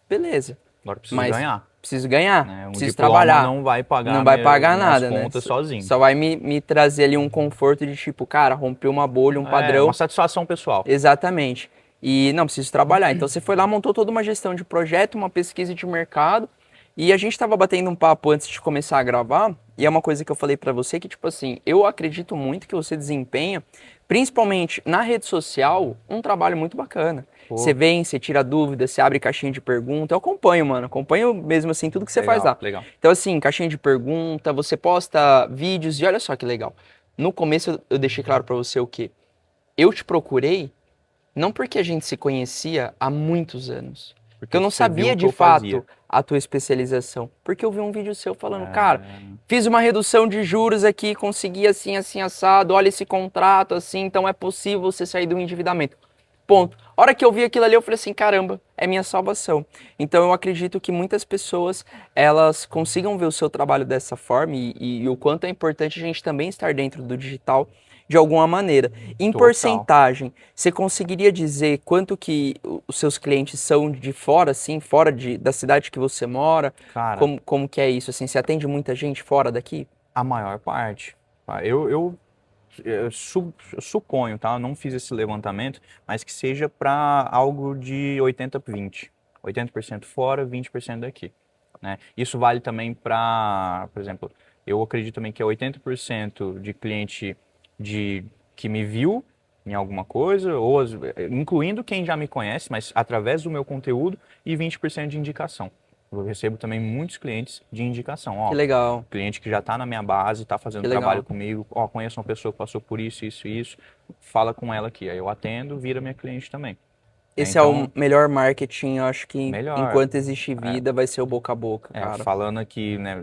Beleza. Agora eu preciso Mas ganhar, preciso ganhar, né? Um preciso diploma trabalhar. não vai Não pagar vai pagar minhas nada, né? contas sozinho. Só vai me trazer ali um conforto de tipo, cara, rompeu uma bolha, um Uma padrão. satisfação pessoal. Exatamente. E não preciso trabalhar. Então você foi lá, montou toda uma gestão de projeto, uma pesquisa de mercado. E a gente estava batendo um papo antes de começar a gravar. E é uma coisa que eu falei para você que, tipo assim, eu acredito muito que você desempenha, principalmente na rede social, um trabalho muito bacana. Você Pô, vem, você tira dúvidas, você abre caixinha de pergunta. Eu acompanho, mano. Acompanho mesmo assim tudo que você faz legal, lá. legal. Então, assim, caixinha de pergunta, você posta vídeos e olha só que legal. No começo eu deixei claro para você o quê? Eu te procurei não porque a gente se conhecia há muitos anos. Porque Porque eu não você viu sabia o que de eu fazia. fato a tua especialização. Porque eu vi um vídeo seu falando, cara, É, fiz uma redução de juros aqui, consegui assim, assim, assado, olha esse contrato assim, então é possível você sair do endividamento. Ponto. A hora que eu vi aquilo ali, eu falei assim, caramba, é minha salvação. Então eu acredito que muitas pessoas, elas consigam ver o seu trabalho dessa forma e o quanto é importante a gente também estar dentro do digital de alguma maneira. Em total. porcentagem, você conseguiria dizer quanto que os seus clientes são de fora, assim, fora da cidade que você mora? Cara, Como que é isso, assim? Você atende muita gente fora daqui? a maior parte. Tá? Eu suponho, tá? Eu não fiz esse levantamento, mas que seja para algo de 80-20. 80% fora, 20% daqui. Né? Isso vale também para, por exemplo, eu acredito também que é 80% de cliente que me viu em alguma coisa, incluindo quem já me conhece, mas através do meu conteúdo, e 20% de indicação. Eu recebo também muitos clientes de indicação. Que Ó, legal, cliente que já está na minha base, está fazendo que trabalho legal. comigo, ó, conheço uma pessoa que passou por isso, isso e isso, fala com ela aqui. Aí eu atendo, vira minha cliente também. Esse é Então, o melhor marketing, eu acho que melhor. enquanto existe vida, vai ser o boca a boca, cara. Falando aqui, né,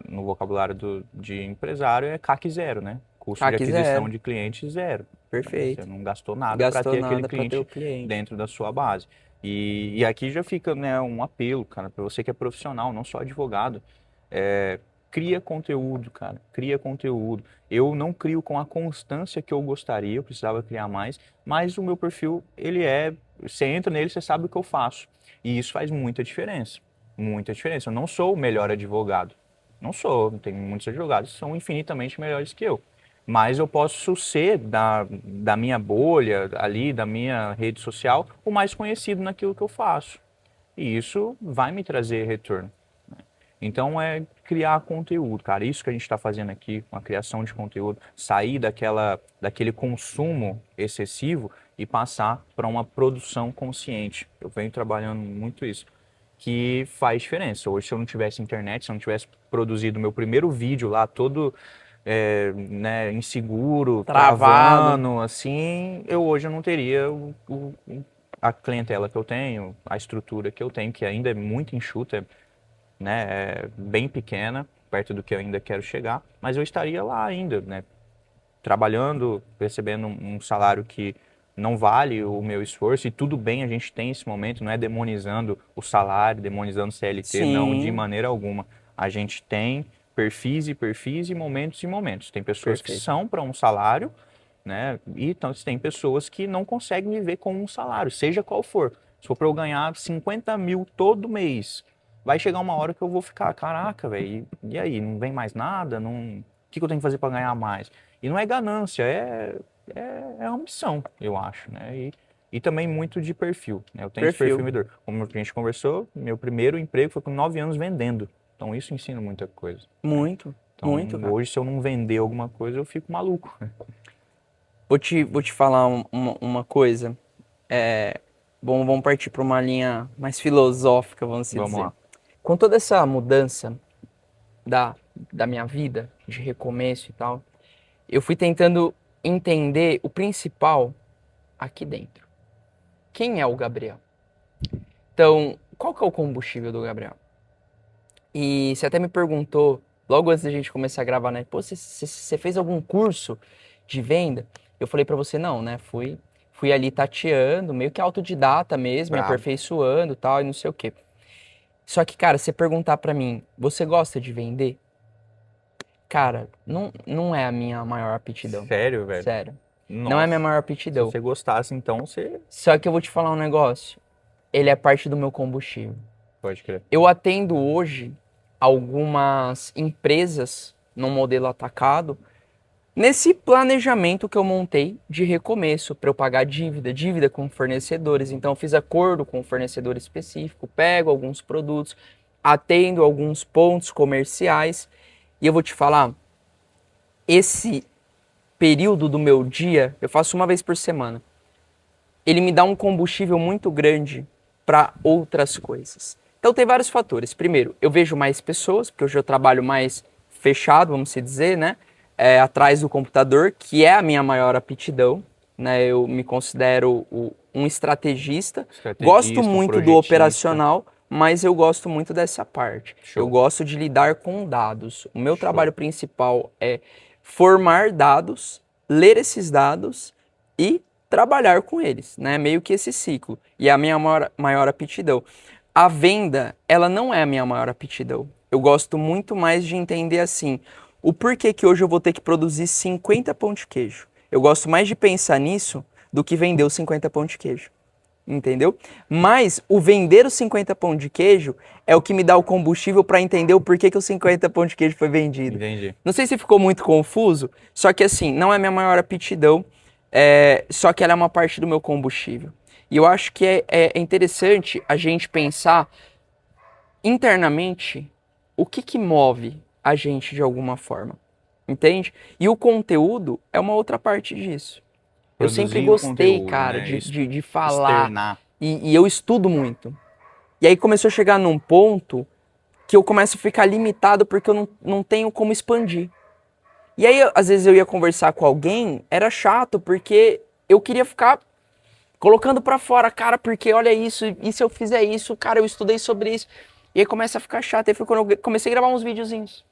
no vocabulário de empresário, é CAC zero, né? Custo de CAC aquisição zero, de cliente zero. Você perfeito. não gastou nada para Gastou ter aquele nada pra ter o cliente cliente. dentro da sua base. E aqui já fica, né, um apelo, cara, para você que é profissional, não só advogado. É, cria conteúdo, cara. Cria conteúdo. Eu não crio com a constância que eu gostaria, eu precisava criar mais, mas o meu perfil, ele é. Você entra nele, você sabe o que eu faço. E isso faz muita diferença. Muita diferença. Eu não sou o melhor advogado. Não sou. Tem muitos advogados que são infinitamente melhores que eu. Mas eu posso ser da minha bolha ali, da minha rede social, o mais conhecido naquilo que eu faço. E isso vai me trazer retorno. Então é criar conteúdo, cara. Isso que a gente está fazendo aqui, uma criação de conteúdo, sair daquele consumo excessivo e passar para uma produção consciente. Eu venho trabalhando muito isso, que faz diferença. Hoje, se eu não tivesse internet, se eu não tivesse produzido meu primeiro vídeo lá, todo né, inseguro, Travado. travando, assim, eu não teria a clientela que eu tenho, a estrutura que eu tenho, que ainda é muito enxuta, né, é bem pequena, perto do que eu ainda quero chegar, mas eu estaria lá ainda, né, trabalhando, recebendo um salário que não vale o meu esforço, e tudo bem, a gente tem esse momento, não é demonizando o salário, demonizando o CLT, não, de Sim, maneira alguma. A gente tem perfis e momentos e momentos. Tem pessoas que perfeito. são para um salário, né, e então, tem pessoas que não conseguem viver com um salário, seja qual for. Se for para eu ganhar 50 mil todo mês, vai chegar uma hora que eu vou ficar, caraca, velho, e aí, não vem mais nada? Não... O que eu tenho que fazer para ganhar mais? E não é ganância, é ambição, eu acho, né? E também muito de perfil, né? Eu tenho esse perfil Perfil. vendedor. Como a gente conversou, meu primeiro emprego foi com 9 anos vendendo. Então isso ensina muita coisa, né? Muito, muito, Então cara. hoje, se eu não vender alguma coisa, eu fico maluco. Vou te falar uma coisa. É, bom, vamos partir para uma linha mais filosófica, vamos se Vamos dizer. lá. Com toda essa mudança da, da minha vida, de recomeço e tal, eu fui tentando entender o principal aqui dentro. Quem é o Gabriel? Então, qual que é o combustível do Gabriel? E você até me perguntou, logo antes da gente começar a gravar, né? Pô, você fez algum curso de venda? Eu falei pra você, não, né? Fui ali tateando, meio que autodidata mesmo, me Brabo. aperfeiçoando e tal, e não sei o quê. Só que, cara, você perguntar pra mim, você gosta de vender? Cara, não é a minha maior aptidão. Sério, velho? Sério. Não é a minha Nossa. maior Se aptidão. você gostasse, então você Só que eu vou te falar um negócio. Ele é parte do meu combustível. pode crer. Eu atendo hoje algumas empresas no modelo atacado nesse planejamento que eu montei de recomeço para eu pagar dívida com fornecedores. Então eu fiz acordo com um fornecedor específico, pego alguns produtos, atendo alguns pontos comerciais e eu vou te falar, esse período do meu dia eu faço uma vez por semana. Ele me dá um combustível muito grande para outras coisas. Então tem vários fatores. Primeiro, eu vejo mais pessoas, porque hoje eu trabalho mais fechado, vamos se dizer, né? Atrás do computador, que é a minha maior aptidão. Né? Eu me considero um estrategista. Gosto Estrategista, um muito do projetista. operacional, mas eu gosto muito dessa parte. Eu Show. gosto de lidar com dados. O meu Show. trabalho principal é formar dados, ler esses dados e trabalhar com eles, né? Meio que esse ciclo. E é a minha maior aptidão. A venda, ela não é a minha maior aptidão. Eu gosto muito mais de entender assim, o porquê que hoje eu vou ter que produzir 50 pão de queijo. Eu gosto mais de pensar nisso do que vender os 50 pão de queijo. Entendeu? Mas o vender os 50 pão de queijo é o que me dá o combustível para entender o porquê que os 50 pão de queijo foi vendido. Entendi. Não sei se ficou muito confuso, só que assim, não é minha maior aptidão, só que ela é uma parte do meu combustível. E eu acho que é interessante a gente pensar internamente o que move a gente de alguma forma. Entende? E o conteúdo é uma outra parte disso. Eu sempre Produzir o gostei, conteúdo, cara, né? de falar Externar. e eu estudo muito. E aí começou a chegar num ponto que eu começo a ficar limitado porque eu não tenho como expandir. E aí, às vezes eu ia conversar com alguém, era chato porque eu queria ficar colocando pra fora, cara, porque olha isso, e se eu fizer isso, cara, eu estudei sobre isso. E aí começa a ficar chato. Aí foi quando eu comecei a gravar uns videozinhos.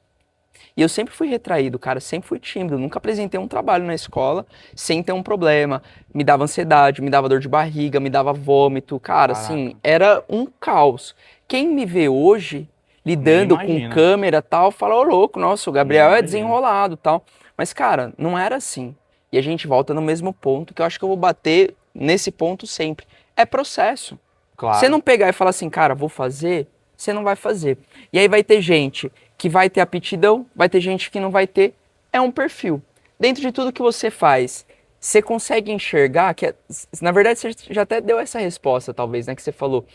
E eu sempre fui retraído, cara, sempre fui tímido, nunca apresentei um trabalho na escola sem ter um problema. Me dava ansiedade, me dava dor de barriga, me dava vômito, cara, assim, Caraca. era um caos. Quem me vê hoje, Nem lidando com imagina. câmera e tal, fala, ô louco, nossa, o Nem Gabriel é imagina. desenrolado e tal. Mas, cara, não era assim. E a gente volta no mesmo ponto, que eu acho que eu vou bater nesse ponto sempre. É processo. Você Claro. não pegar e falar assim, cara, vou fazer, você não vai fazer. E aí vai ter gente que vai ter aptidão, vai ter gente que não vai ter. É um perfil. Dentro de tudo que você faz, você consegue enxergar que, na verdade, você já até deu essa resposta, talvez, né? Que você falou.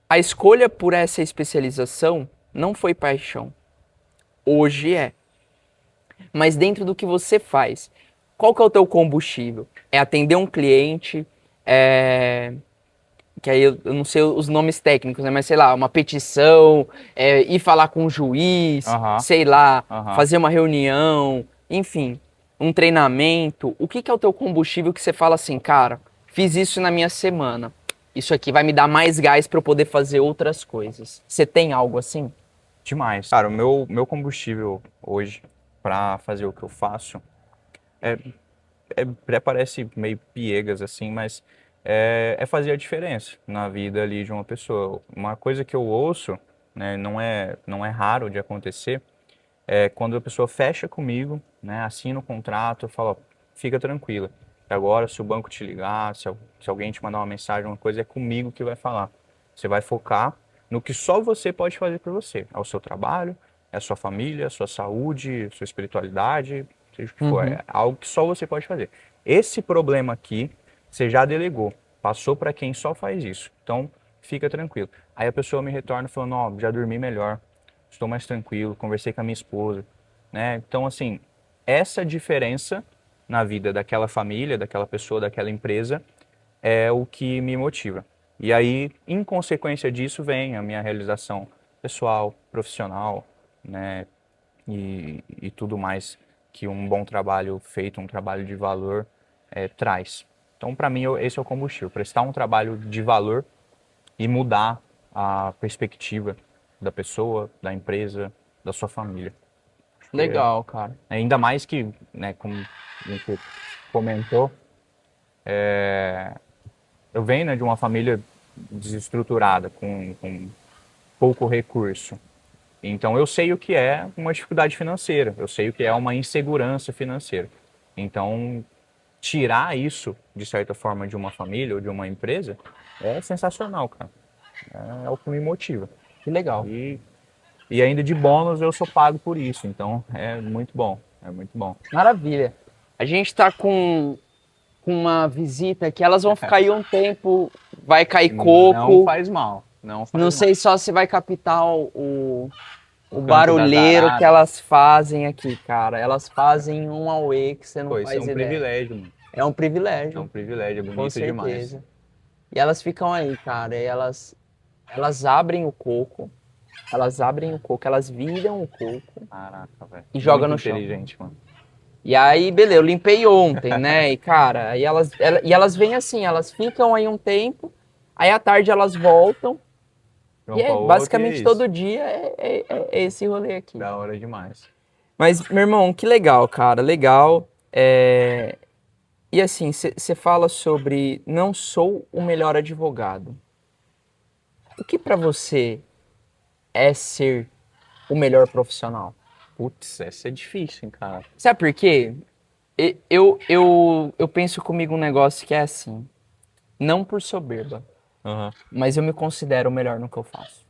A escolha por essa especialização não foi paixão. Hoje é. Mas dentro do que você faz, qual que é o teu combustível? É atender um cliente, que aí eu não sei os nomes técnicos, né? Mas sei lá, uma petição, ir falar com o juiz, Aham, sei lá, aham. fazer uma reunião, enfim, um treinamento. O que que é o teu combustível que você fala assim, cara, fiz isso na minha semana. Isso aqui vai me dar mais gás para eu poder fazer outras coisas. Você tem algo assim? Demais. Cara, o meu combustível hoje pra fazer o que eu faço é, até parece meio piegas assim, mas é fazer a diferença na vida ali de uma pessoa. Uma coisa que eu ouço, né, não é raro de acontecer, é quando a pessoa fecha comigo, né, assina o contrato, fala, ó, fica tranquila. Que agora, se o banco te ligar, se alguém te mandar uma mensagem, uma coisa, é comigo que vai falar. Você vai focar no que só você pode fazer por você. É o seu trabalho, é a sua família, a sua saúde, a sua espiritualidade, seja o que for. Uhum. É algo que só você pode fazer. Esse problema aqui, você já delegou. Passou para quem só faz isso. Então, fica tranquilo. Aí a pessoa me retorna falando, ó, já dormi melhor, estou mais tranquilo, conversei com a minha esposa, né? Então, assim, essa diferença na vida daquela família, daquela pessoa, daquela empresa, é o que me motiva. E aí, em consequência disso, vem a minha realização pessoal, profissional, né? E tudo mais que um bom trabalho feito, um trabalho de valor, traz. Então, para mim, esse é o combustível. Prestar um trabalho de valor e mudar a perspectiva da pessoa, da empresa, da sua família. Porque, Legal, cara. ainda mais que, né, como a gente comentou, eu venho, né, de uma família desestruturada, com pouco recurso. Então eu sei o que é uma dificuldade financeira, eu sei o que é uma insegurança financeira. Então, tirar isso, de certa forma, de uma família ou de uma empresa é sensacional, cara. É o que me motiva. Que legal. E, e ainda de bônus eu sou pago por isso, então é muito bom, é muito bom. Maravilha. A gente tá com uma visita que elas vão ficar aí um tempo, vai cair Não coco. faz mal, não Não faz mal. sei só se vai captar o Canto das barulheiro que araras. elas fazem aqui, cara. Elas fazem um auê que você não Pô, isso é faz um ideia. privilégio, mano. É um É privilégio, um privilégio, é com bonito demais. certeza. E elas ficam aí, cara. E elas abrem o coco. Elas abrem o coco, elas viram o coco Caraca, velho. e jogam Muito no chão. inteligente, mano. E aí, beleza, eu limpei ontem, né? E, cara, aí elas vêm assim, elas ficam aí um tempo, aí à tarde elas voltam, e Vamos é pra outro e é basicamente isso. todo dia é esse rolê aqui. Da hora demais. Mas, meu irmão, que legal, cara, legal. E assim, você fala sobre não sou o melhor advogado. O que pra você é ser o melhor profissional? Putz, essa é difícil, hein, cara. Sabe por quê? Eu penso comigo um negócio que é assim, não por soberba, Aham. mas eu me considero o melhor no que eu faço.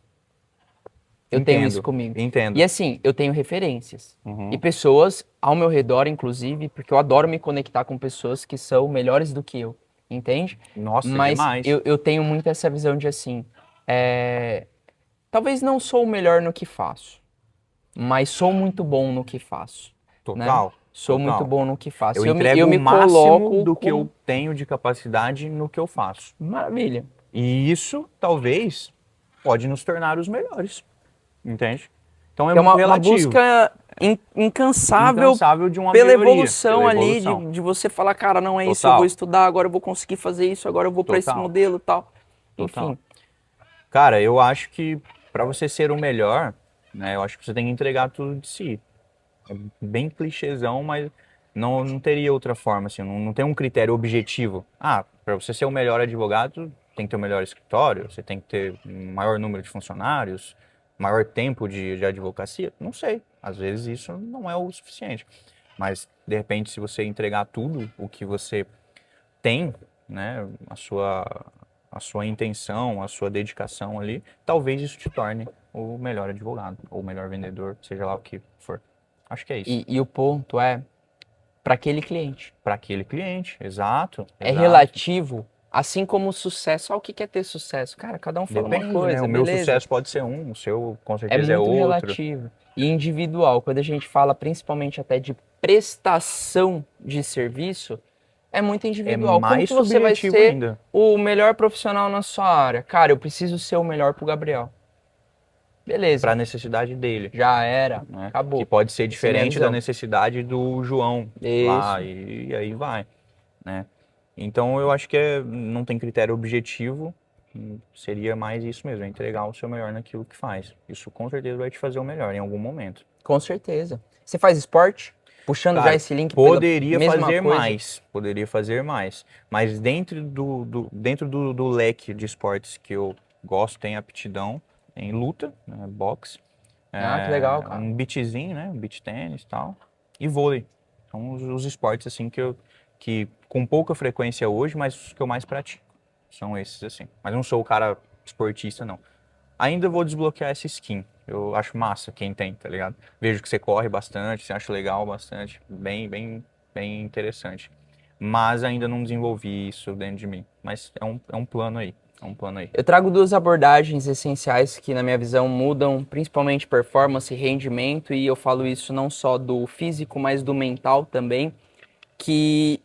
Eu tenho isso Entendo, comigo. E entendo. assim, eu tenho referências. E Uhum. pessoas ao meu redor, inclusive, porque eu adoro me conectar com pessoas que são melhores do que eu, entende? Nossa, Mas demais. eu tenho muito essa visão de assim, é, talvez não sou o melhor no que faço, mas sou muito bom no que faço, né? Total, Sou muito total. bom no que faço. Eu Eu entrego o me máximo coloco do que como eu tenho de capacidade no que eu faço. maravilha. E isso, talvez, pode nos tornar os melhores. Entende? Então é Que é muito uma relativo. busca incansável Incansável de uma pela melhoria, evolução pela ali, evolução. de você falar, cara, não é isso, eu vou Total, estudar, agora eu vou conseguir fazer isso, agora eu vou para esse total, modelo e tal. total. Enfim, Cara, eu acho que para você ser o melhor, né, eu acho que você tem que entregar tudo de si. É bem clichêzão, mas não teria outra forma, assim, não tem um critério objetivo. Ah, para você ser o melhor advogado, tem que ter o melhor escritório, você tem que ter um maior número de funcionários, maior tempo de advocacia. Não sei, às vezes isso não é o suficiente. Mas, de repente, se você entregar tudo o que você tem, né, a sua intenção, a sua dedicação ali, talvez isso te torne o melhor advogado, ou o melhor vendedor, seja lá o que for. Acho que é isso. e o ponto é para aquele cliente. Para aquele cliente, exato, É exato. relativo, assim como o sucesso. Ah, o que que é ter sucesso? Cara, cada um fala uma Depende, né? coisa, O meu beleza? sucesso pode ser um, o seu com É certeza é muito outro. relativo e individual. Quando a gente fala principalmente até de prestação de serviço, é muito É individual. Como mais que você vai subjetivo ser ainda. o melhor profissional na sua área? Cara, eu preciso ser o melhor pro Gabriel. Para Beleza, a necessidade dele, já era, né? Que acabou. pode ser Essa é a minha diferente da visão. necessidade do João lá Isso, e aí vai, né? Então eu acho que não tem critério objetivo, seria mais isso mesmo, é entregar o seu melhor naquilo que faz. Isso com certeza vai te fazer o melhor em algum momento. com certeza. Você faz esporte? Puxando já Cara, esse link pela mesma coisa. poderia fazer mais, mas dentro do leque de esportes que eu gosto, tem aptidão em luta, né, boxe, Ah, que legal, cara. um beachzinho, né, um beach tênis e tal, e vôlei. São os esportes assim que com pouca frequência hoje, mas os que eu mais pratico. São esses assim. Mas não sou o cara esportista, não. Ainda vou desbloquear essa skin. Eu acho massa quem tem, tá ligado? Vejo que você corre bastante, você acha legal bastante, bem interessante. Mas ainda não desenvolvi isso dentro de mim. Mas é um plano aí, é um plano aí. Eu trago duas abordagens essenciais que, na minha visão, mudam principalmente performance e rendimento, e eu falo isso não só do físico, mas do mental também, que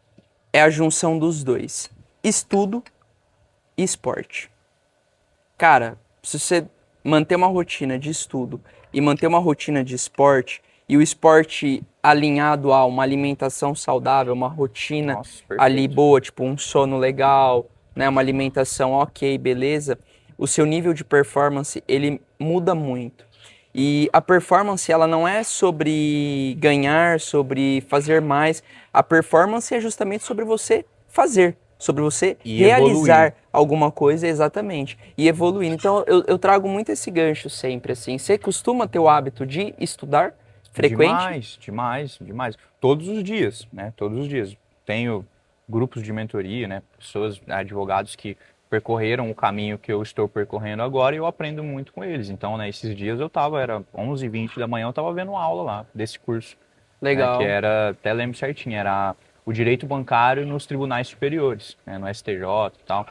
é a junção dos dois: estudo e esporte. Cara, se você manter uma rotina de estudo e manter uma rotina de esporte, e o esporte alinhado a uma alimentação saudável, uma rotina Nossa, ali perfeito. boa, tipo um sono legal, né, uma alimentação ok, beleza, o seu nível de performance ele muda muito. E a performance ela não é sobre ganhar, sobre fazer mais. A performance é justamente sobre você fazer, sobre você E evoluir. realizar alguma coisa exatamente e evoluir. Então eu trago muito esse gancho sempre assim. Você costuma ter o hábito de estudar frequente? Demais, demais, demais. Todos os dias, né? Todos os dias. Tenho grupos de mentoria, né? Pessoas, advogados que percorreram o caminho que eu estou percorrendo agora e eu aprendo muito com eles. Então, né, esses dias era 11h20 da manhã, eu estava vendo aula lá desse curso, né? Que Legal, era, até lembro certinho, era o direito bancário nos tribunais superiores, né? No STJ e tal.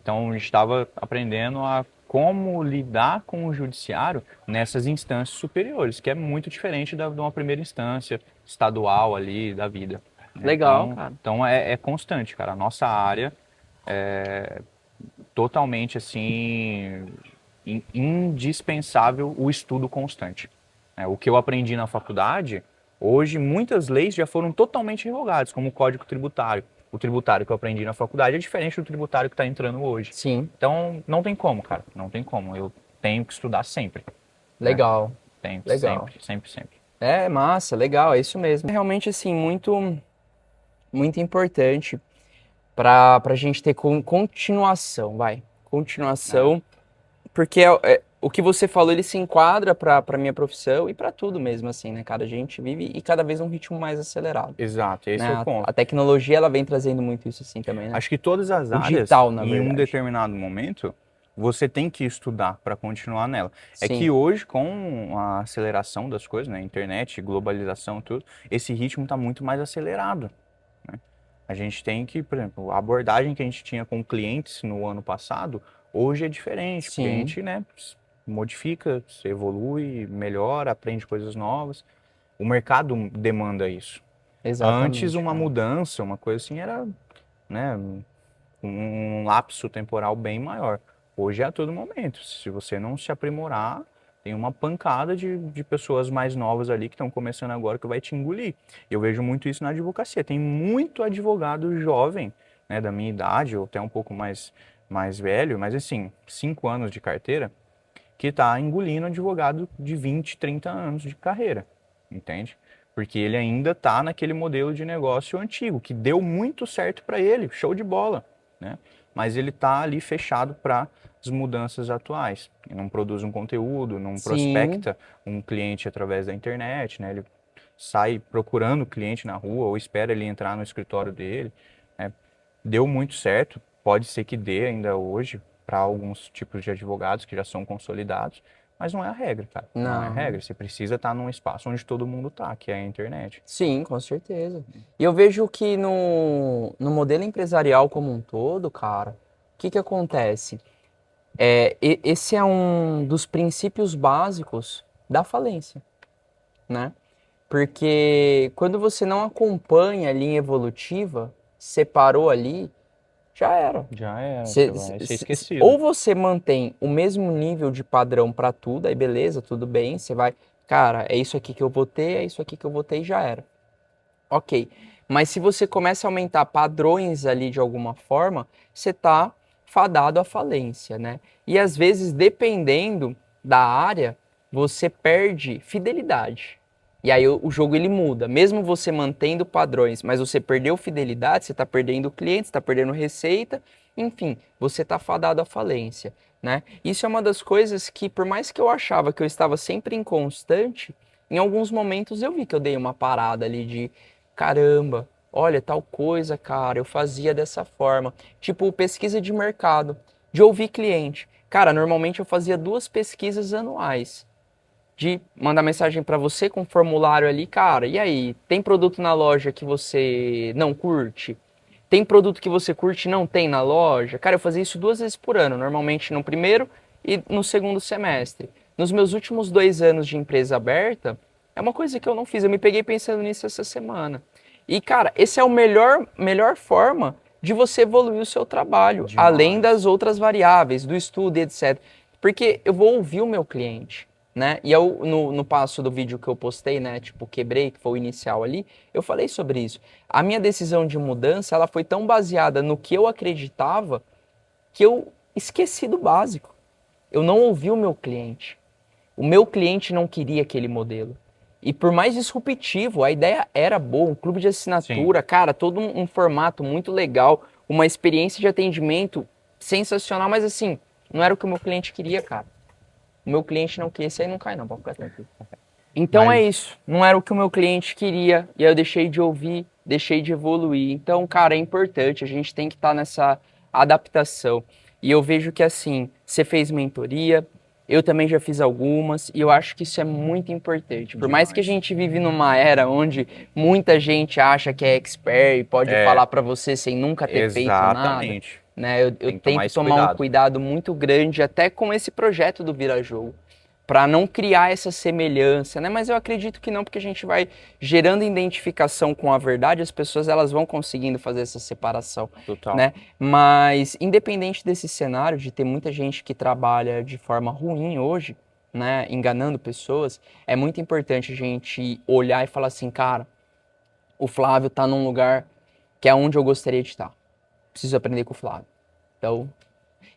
Então, a gente estava aprendendo a como lidar com o judiciário nessas instâncias superiores, que é muito diferente de uma primeira instância estadual ali da vida, né? legal, Então, cara. então é constante, cara. A nossa área é totalmente assim indispensável o estudo constante, né? O que eu aprendi na faculdade, hoje muitas leis já foram totalmente revogadas, como o Código Tributário. O tributário que eu aprendi na faculdade é diferente do tributário que está entrando hoje. Sim, Então, não tem como, cara. Não tem como. Eu tenho que estudar sempre, né? legal, Tenho, legal. sempre, sempre, sempre. É massa, legal, é isso mesmo. É realmente assim muito importante para a gente ter continuação, vai. É, Continuação, porque o que você falou, ele se enquadra para minha profissão e para tudo mesmo, assim, né, cara? A gente vive e cada vez num ritmo mais acelerado, exato, esse né? é o A ponto. tecnologia, ela vem trazendo muito isso assim também, né? Acho que todas as O áreas, digital, na em um verdade. determinado momento, você tem que estudar para continuar nela. É que Sim, hoje, com a aceleração das coisas, né, internet, globalização, tudo, esse ritmo está muito mais acelerado, né? A gente tem que, por exemplo, a abordagem que a gente tinha com clientes no ano passado, hoje é diferente. O sim, cliente, né, modifica, se evolui, melhora, aprende coisas novas. O mercado demanda isso. Antes, exatamente, uma cara. mudança, uma coisa assim, era, né, um lapso temporal bem maior. Hoje é a todo momento. Se você não se aprimorar, tem uma pancada de pessoas mais novas ali que estão começando agora que vai te engolir. Eu vejo muito isso na advocacia. Tem muito advogado jovem, né, da minha idade, ou até um pouco mais velho, mas assim, 5 anos de carteira, que está engolindo advogado de 20, 30 anos de carreira, entende? Porque ele ainda está naquele modelo de negócio antigo, que deu muito certo para ele, show de bola, né? Mas ele está ali fechado para as mudanças atuais. Ele não produz um conteúdo, não Sim, prospecta um cliente através da internet, né? Ele sai procurando o cliente na rua ou espera ele entrar no escritório dele, né? Deu muito certo, pode ser que dê ainda hoje para alguns tipos de advogados que já são consolidados, mas não é a regra, cara. Não é a não. regra. Você precisa estar num espaço onde todo mundo tá, que é a internet. Sim, com certeza. E eu vejo que no modelo empresarial como um todo, cara, o que que acontece? Esse é um dos princípios básicos da falência, né? Porque quando você não acompanha a linha evolutiva, separou ali, já era. Já é, você Cê- vai ser ou esquecido. você mantém o mesmo nível de padrão para tudo, aí beleza, tudo bem, você vai, cara, é isso aqui que eu vou ter, é isso aqui que eu vou ter e já era. Ok. Mas se você começa a aumentar padrões ali de alguma forma, você está fadado à falência, né? E às vezes, dependendo da área, você perde fidelidade. E aí o jogo ele muda. Mesmo você mantendo padrões, mas você perdeu fidelidade, você está perdendo clientes, está perdendo receita, enfim, você está fadado à falência, né? Isso é uma das coisas que, por mais que eu achava que eu estava sempre inconstante, em alguns momentos eu vi que eu dei uma parada ali de caramba, olha, tal coisa, cara, eu fazia dessa forma. Tipo, pesquisa de mercado, de ouvir cliente. Cara, normalmente eu fazia 2 pesquisas anuais. De mandar mensagem para você com um formulário ali, cara, e aí, tem produto na loja que você não curte? Tem produto que você curte e não tem na loja? Cara, eu fazia isso 2 vezes por ano, normalmente no primeiro e no segundo semestre. Nos meus últimos 2 anos de empresa aberta, é uma coisa que eu não fiz. Eu me peguei pensando nisso essa semana. E, cara, esse é o melhor forma de você evoluir o seu trabalho, além das Demais. outras variáveis, do estudo e etc. Porque eu vou ouvir o meu cliente, né? E eu, no passo do vídeo que eu postei, né? Tipo, quebrei, que foi o inicial ali, eu falei sobre isso. A minha decisão de mudança, ela foi tão baseada no que eu acreditava que eu esqueci do básico. Eu não ouvi o meu cliente. O meu cliente não queria aquele modelo. E por mais disruptivo, a ideia era boa, um clube de Sim, assinatura, cara, todo um formato muito legal, uma experiência de atendimento sensacional, mas assim, não era o que o meu cliente queria, cara. O meu cliente não queria, isso aí não cai não, pode ficar tranquilo. Então é mas isso, não era o que o meu cliente queria, e aí eu deixei de ouvir, deixei de evoluir. Então, cara, é importante, a gente tem que estar nessa adaptação. E eu vejo que assim, você fez mentoria, eu também já fiz algumas, e eu acho que isso é muito importante. Por mais que a demais. gente vive numa era onde muita gente acha que é expert e pode falar É, pra você sem nunca ter feito nada, exatamente. né? Eu Tem que tomar tento esse tomar um cuidado. cuidado muito grande até com esse projeto do Vira Jogo para não criar essa semelhança, né? Mas eu acredito que não, porque a gente vai gerando identificação com a verdade, as pessoas elas vão conseguindo fazer essa separação, Total. né? Mas independente desse cenário de ter muita gente que trabalha de forma ruim hoje, né, enganando pessoas, é muito importante a gente olhar e falar assim, cara, o Flávio tá num lugar que é onde eu gostaria de estar. Preciso aprender com o Flávio. Então,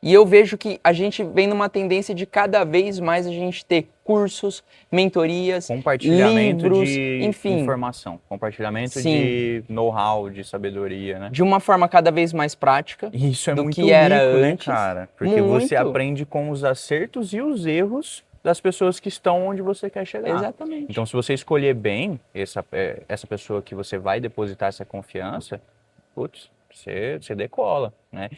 e eu vejo que a gente vem numa tendência de cada vez mais a gente ter cursos, mentorias, Compartilhamento livros, de enfim, informação, compartilhamento sim, de know-how, de sabedoria, né? de uma forma cada vez mais prática E isso é do muito que era rico, né, antes. cara? Porque você Muito, aprende com os acertos e os erros das pessoas que estão onde você quer chegar. exatamente. Então, se você escolher bem essa pessoa que você vai depositar essa confiança, putz, você decola, né?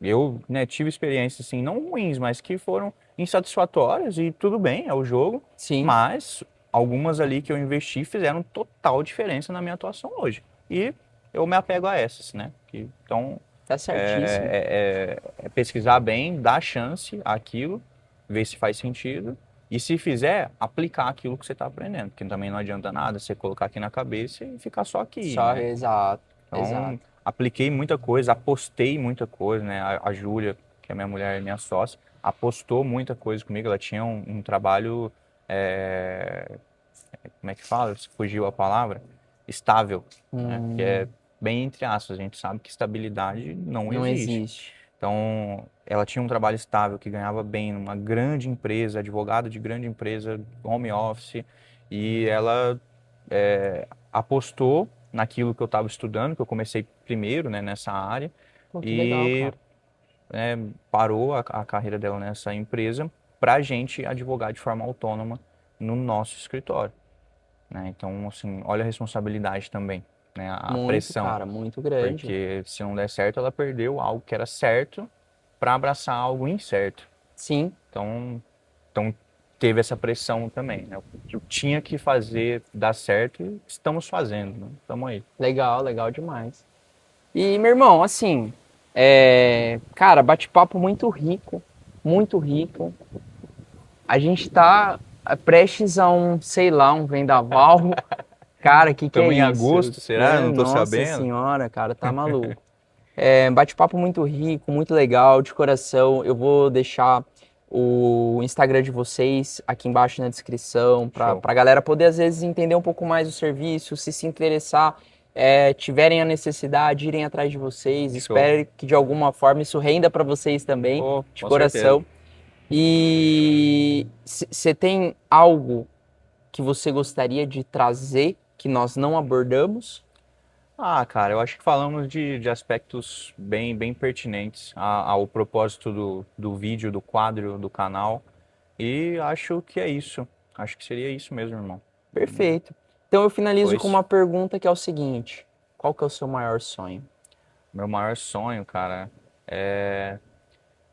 Eu, né, tive experiências, assim, não ruins, mas que foram insatisfatórias e tudo bem, é o jogo, Sim, mas algumas ali que eu investi fizeram total diferença na minha atuação hoje. E eu me apego a essas, né? Então, tá certíssimo. é pesquisar bem, dar chance àquilo, ver se faz sentido e se fizer, aplicar aquilo que você está aprendendo, porque também não adianta nada você colocar aqui na cabeça e ficar só aqui, Só, né? exato, Então, exato. apliquei muita coisa, apostei muita coisa, né? A Júlia, que é minha mulher e minha sócia, apostou muita coisa comigo. Ela tinha um trabalho, como é que fala? Fugiu a palavra? Estável, né? Que é bem entre aspas. A gente sabe que estabilidade não Não existe. existe. Então, ela tinha um trabalho estável, que ganhava bem numa grande empresa, advogada de grande empresa, home office, e ela apostou naquilo que eu estava estudando, que eu comecei primeiro, né, nessa área, Pô, que legal, e cara. parou a carreira dela nessa empresa para a gente advogar de forma autônoma no nosso escritório, né? Então, assim, olha a responsabilidade também, né, a Muito, pressão, cara, muito grande. porque se não der certo, ela perdeu algo que era certo para abraçar algo incerto. Sim, Então teve essa pressão também, né? Eu tinha que fazer dar certo e estamos fazendo, né? Estamos aí. legal, legal demais. E, meu irmão, assim, cara, bate-papo muito rico, muito rico. A gente tá prestes a um, sei lá, um vendaval. Cara, que é Estamos em isso? agosto, será? Não tô Nossa sabendo. senhora, cara, tá maluco. Bate-papo muito rico, muito legal, de coração. Eu vou deixar o Instagram de vocês aqui embaixo na descrição, para Show. a galera poder, às vezes, entender um pouco mais o serviço, se interessar, tiverem a necessidade, irem atrás de vocês. Show. Espero que, de alguma forma, isso renda para vocês também, Pô, de com certeza. coração. E você tem algo que você gostaria de trazer que nós não abordamos? Ah, cara, eu acho que falamos de aspectos bem pertinentes ao propósito do vídeo, do quadro, do canal. E acho que é isso. Acho que seria isso mesmo, irmão. Perfeito. Então eu finalizo com Pois, uma pergunta que é o seguinte: qual que é o seu maior sonho? meu maior sonho, cara, é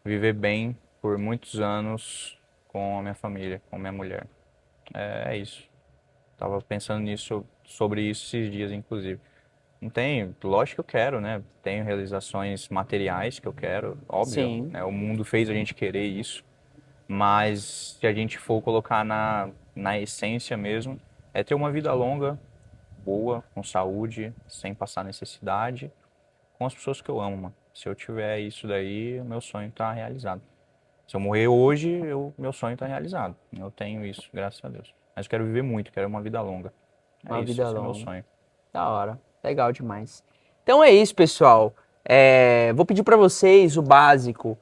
viver bem por muitos anos com a minha família, com a minha mulher. É isso. Tava pensando sobre isso esses dias, inclusive. Não tem, lógico que eu quero, né? Tenho realizações materiais que eu quero, óbvio, Sim, né? O mundo fez a gente querer isso, mas se a gente for colocar na essência mesmo, é ter uma vida longa, boa, com saúde, sem passar necessidade, com as pessoas que eu amo, mano. Se eu tiver isso daí, o meu sonho tá realizado. Se eu morrer hoje, meu sonho está realizado. Eu tenho isso, graças a Deus. Mas eu quero viver muito, quero uma vida longa. É uma isso, vida esse é meu longa. sonho. Da hora. Legal demais. Então é isso, pessoal. Vou pedir para vocês o básico.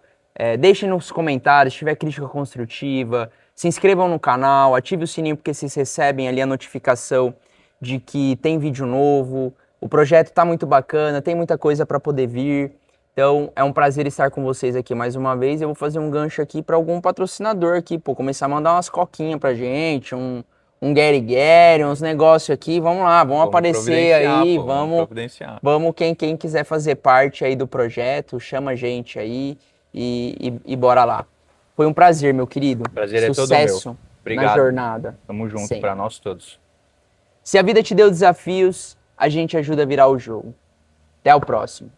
Deixem nos comentários se tiver crítica construtiva. Se inscrevam no canal, ative o sininho porque vocês recebem ali a notificação de que tem vídeo novo. O projeto tá muito bacana, tem muita coisa para poder vir. Então é um prazer estar com vocês aqui mais uma vez. Eu vou fazer um gancho aqui para algum patrocinador aqui, pô, começar a mandar umas coquinhas pra gente, um Gary Gary, uns negócios aqui. Vamos lá, vamos aparecer Providenciar, aí, pô, vamos vamos, providenciar. vamos quem quiser fazer parte aí do projeto, chama a gente aí e bora lá. Foi um prazer, meu querido. Prazer é todo meu. Sucesso na Obrigado. jornada. Tamo junto Sempre. para nós todos. Se a vida te deu desafios, a gente ajuda a virar o jogo. Até o próximo.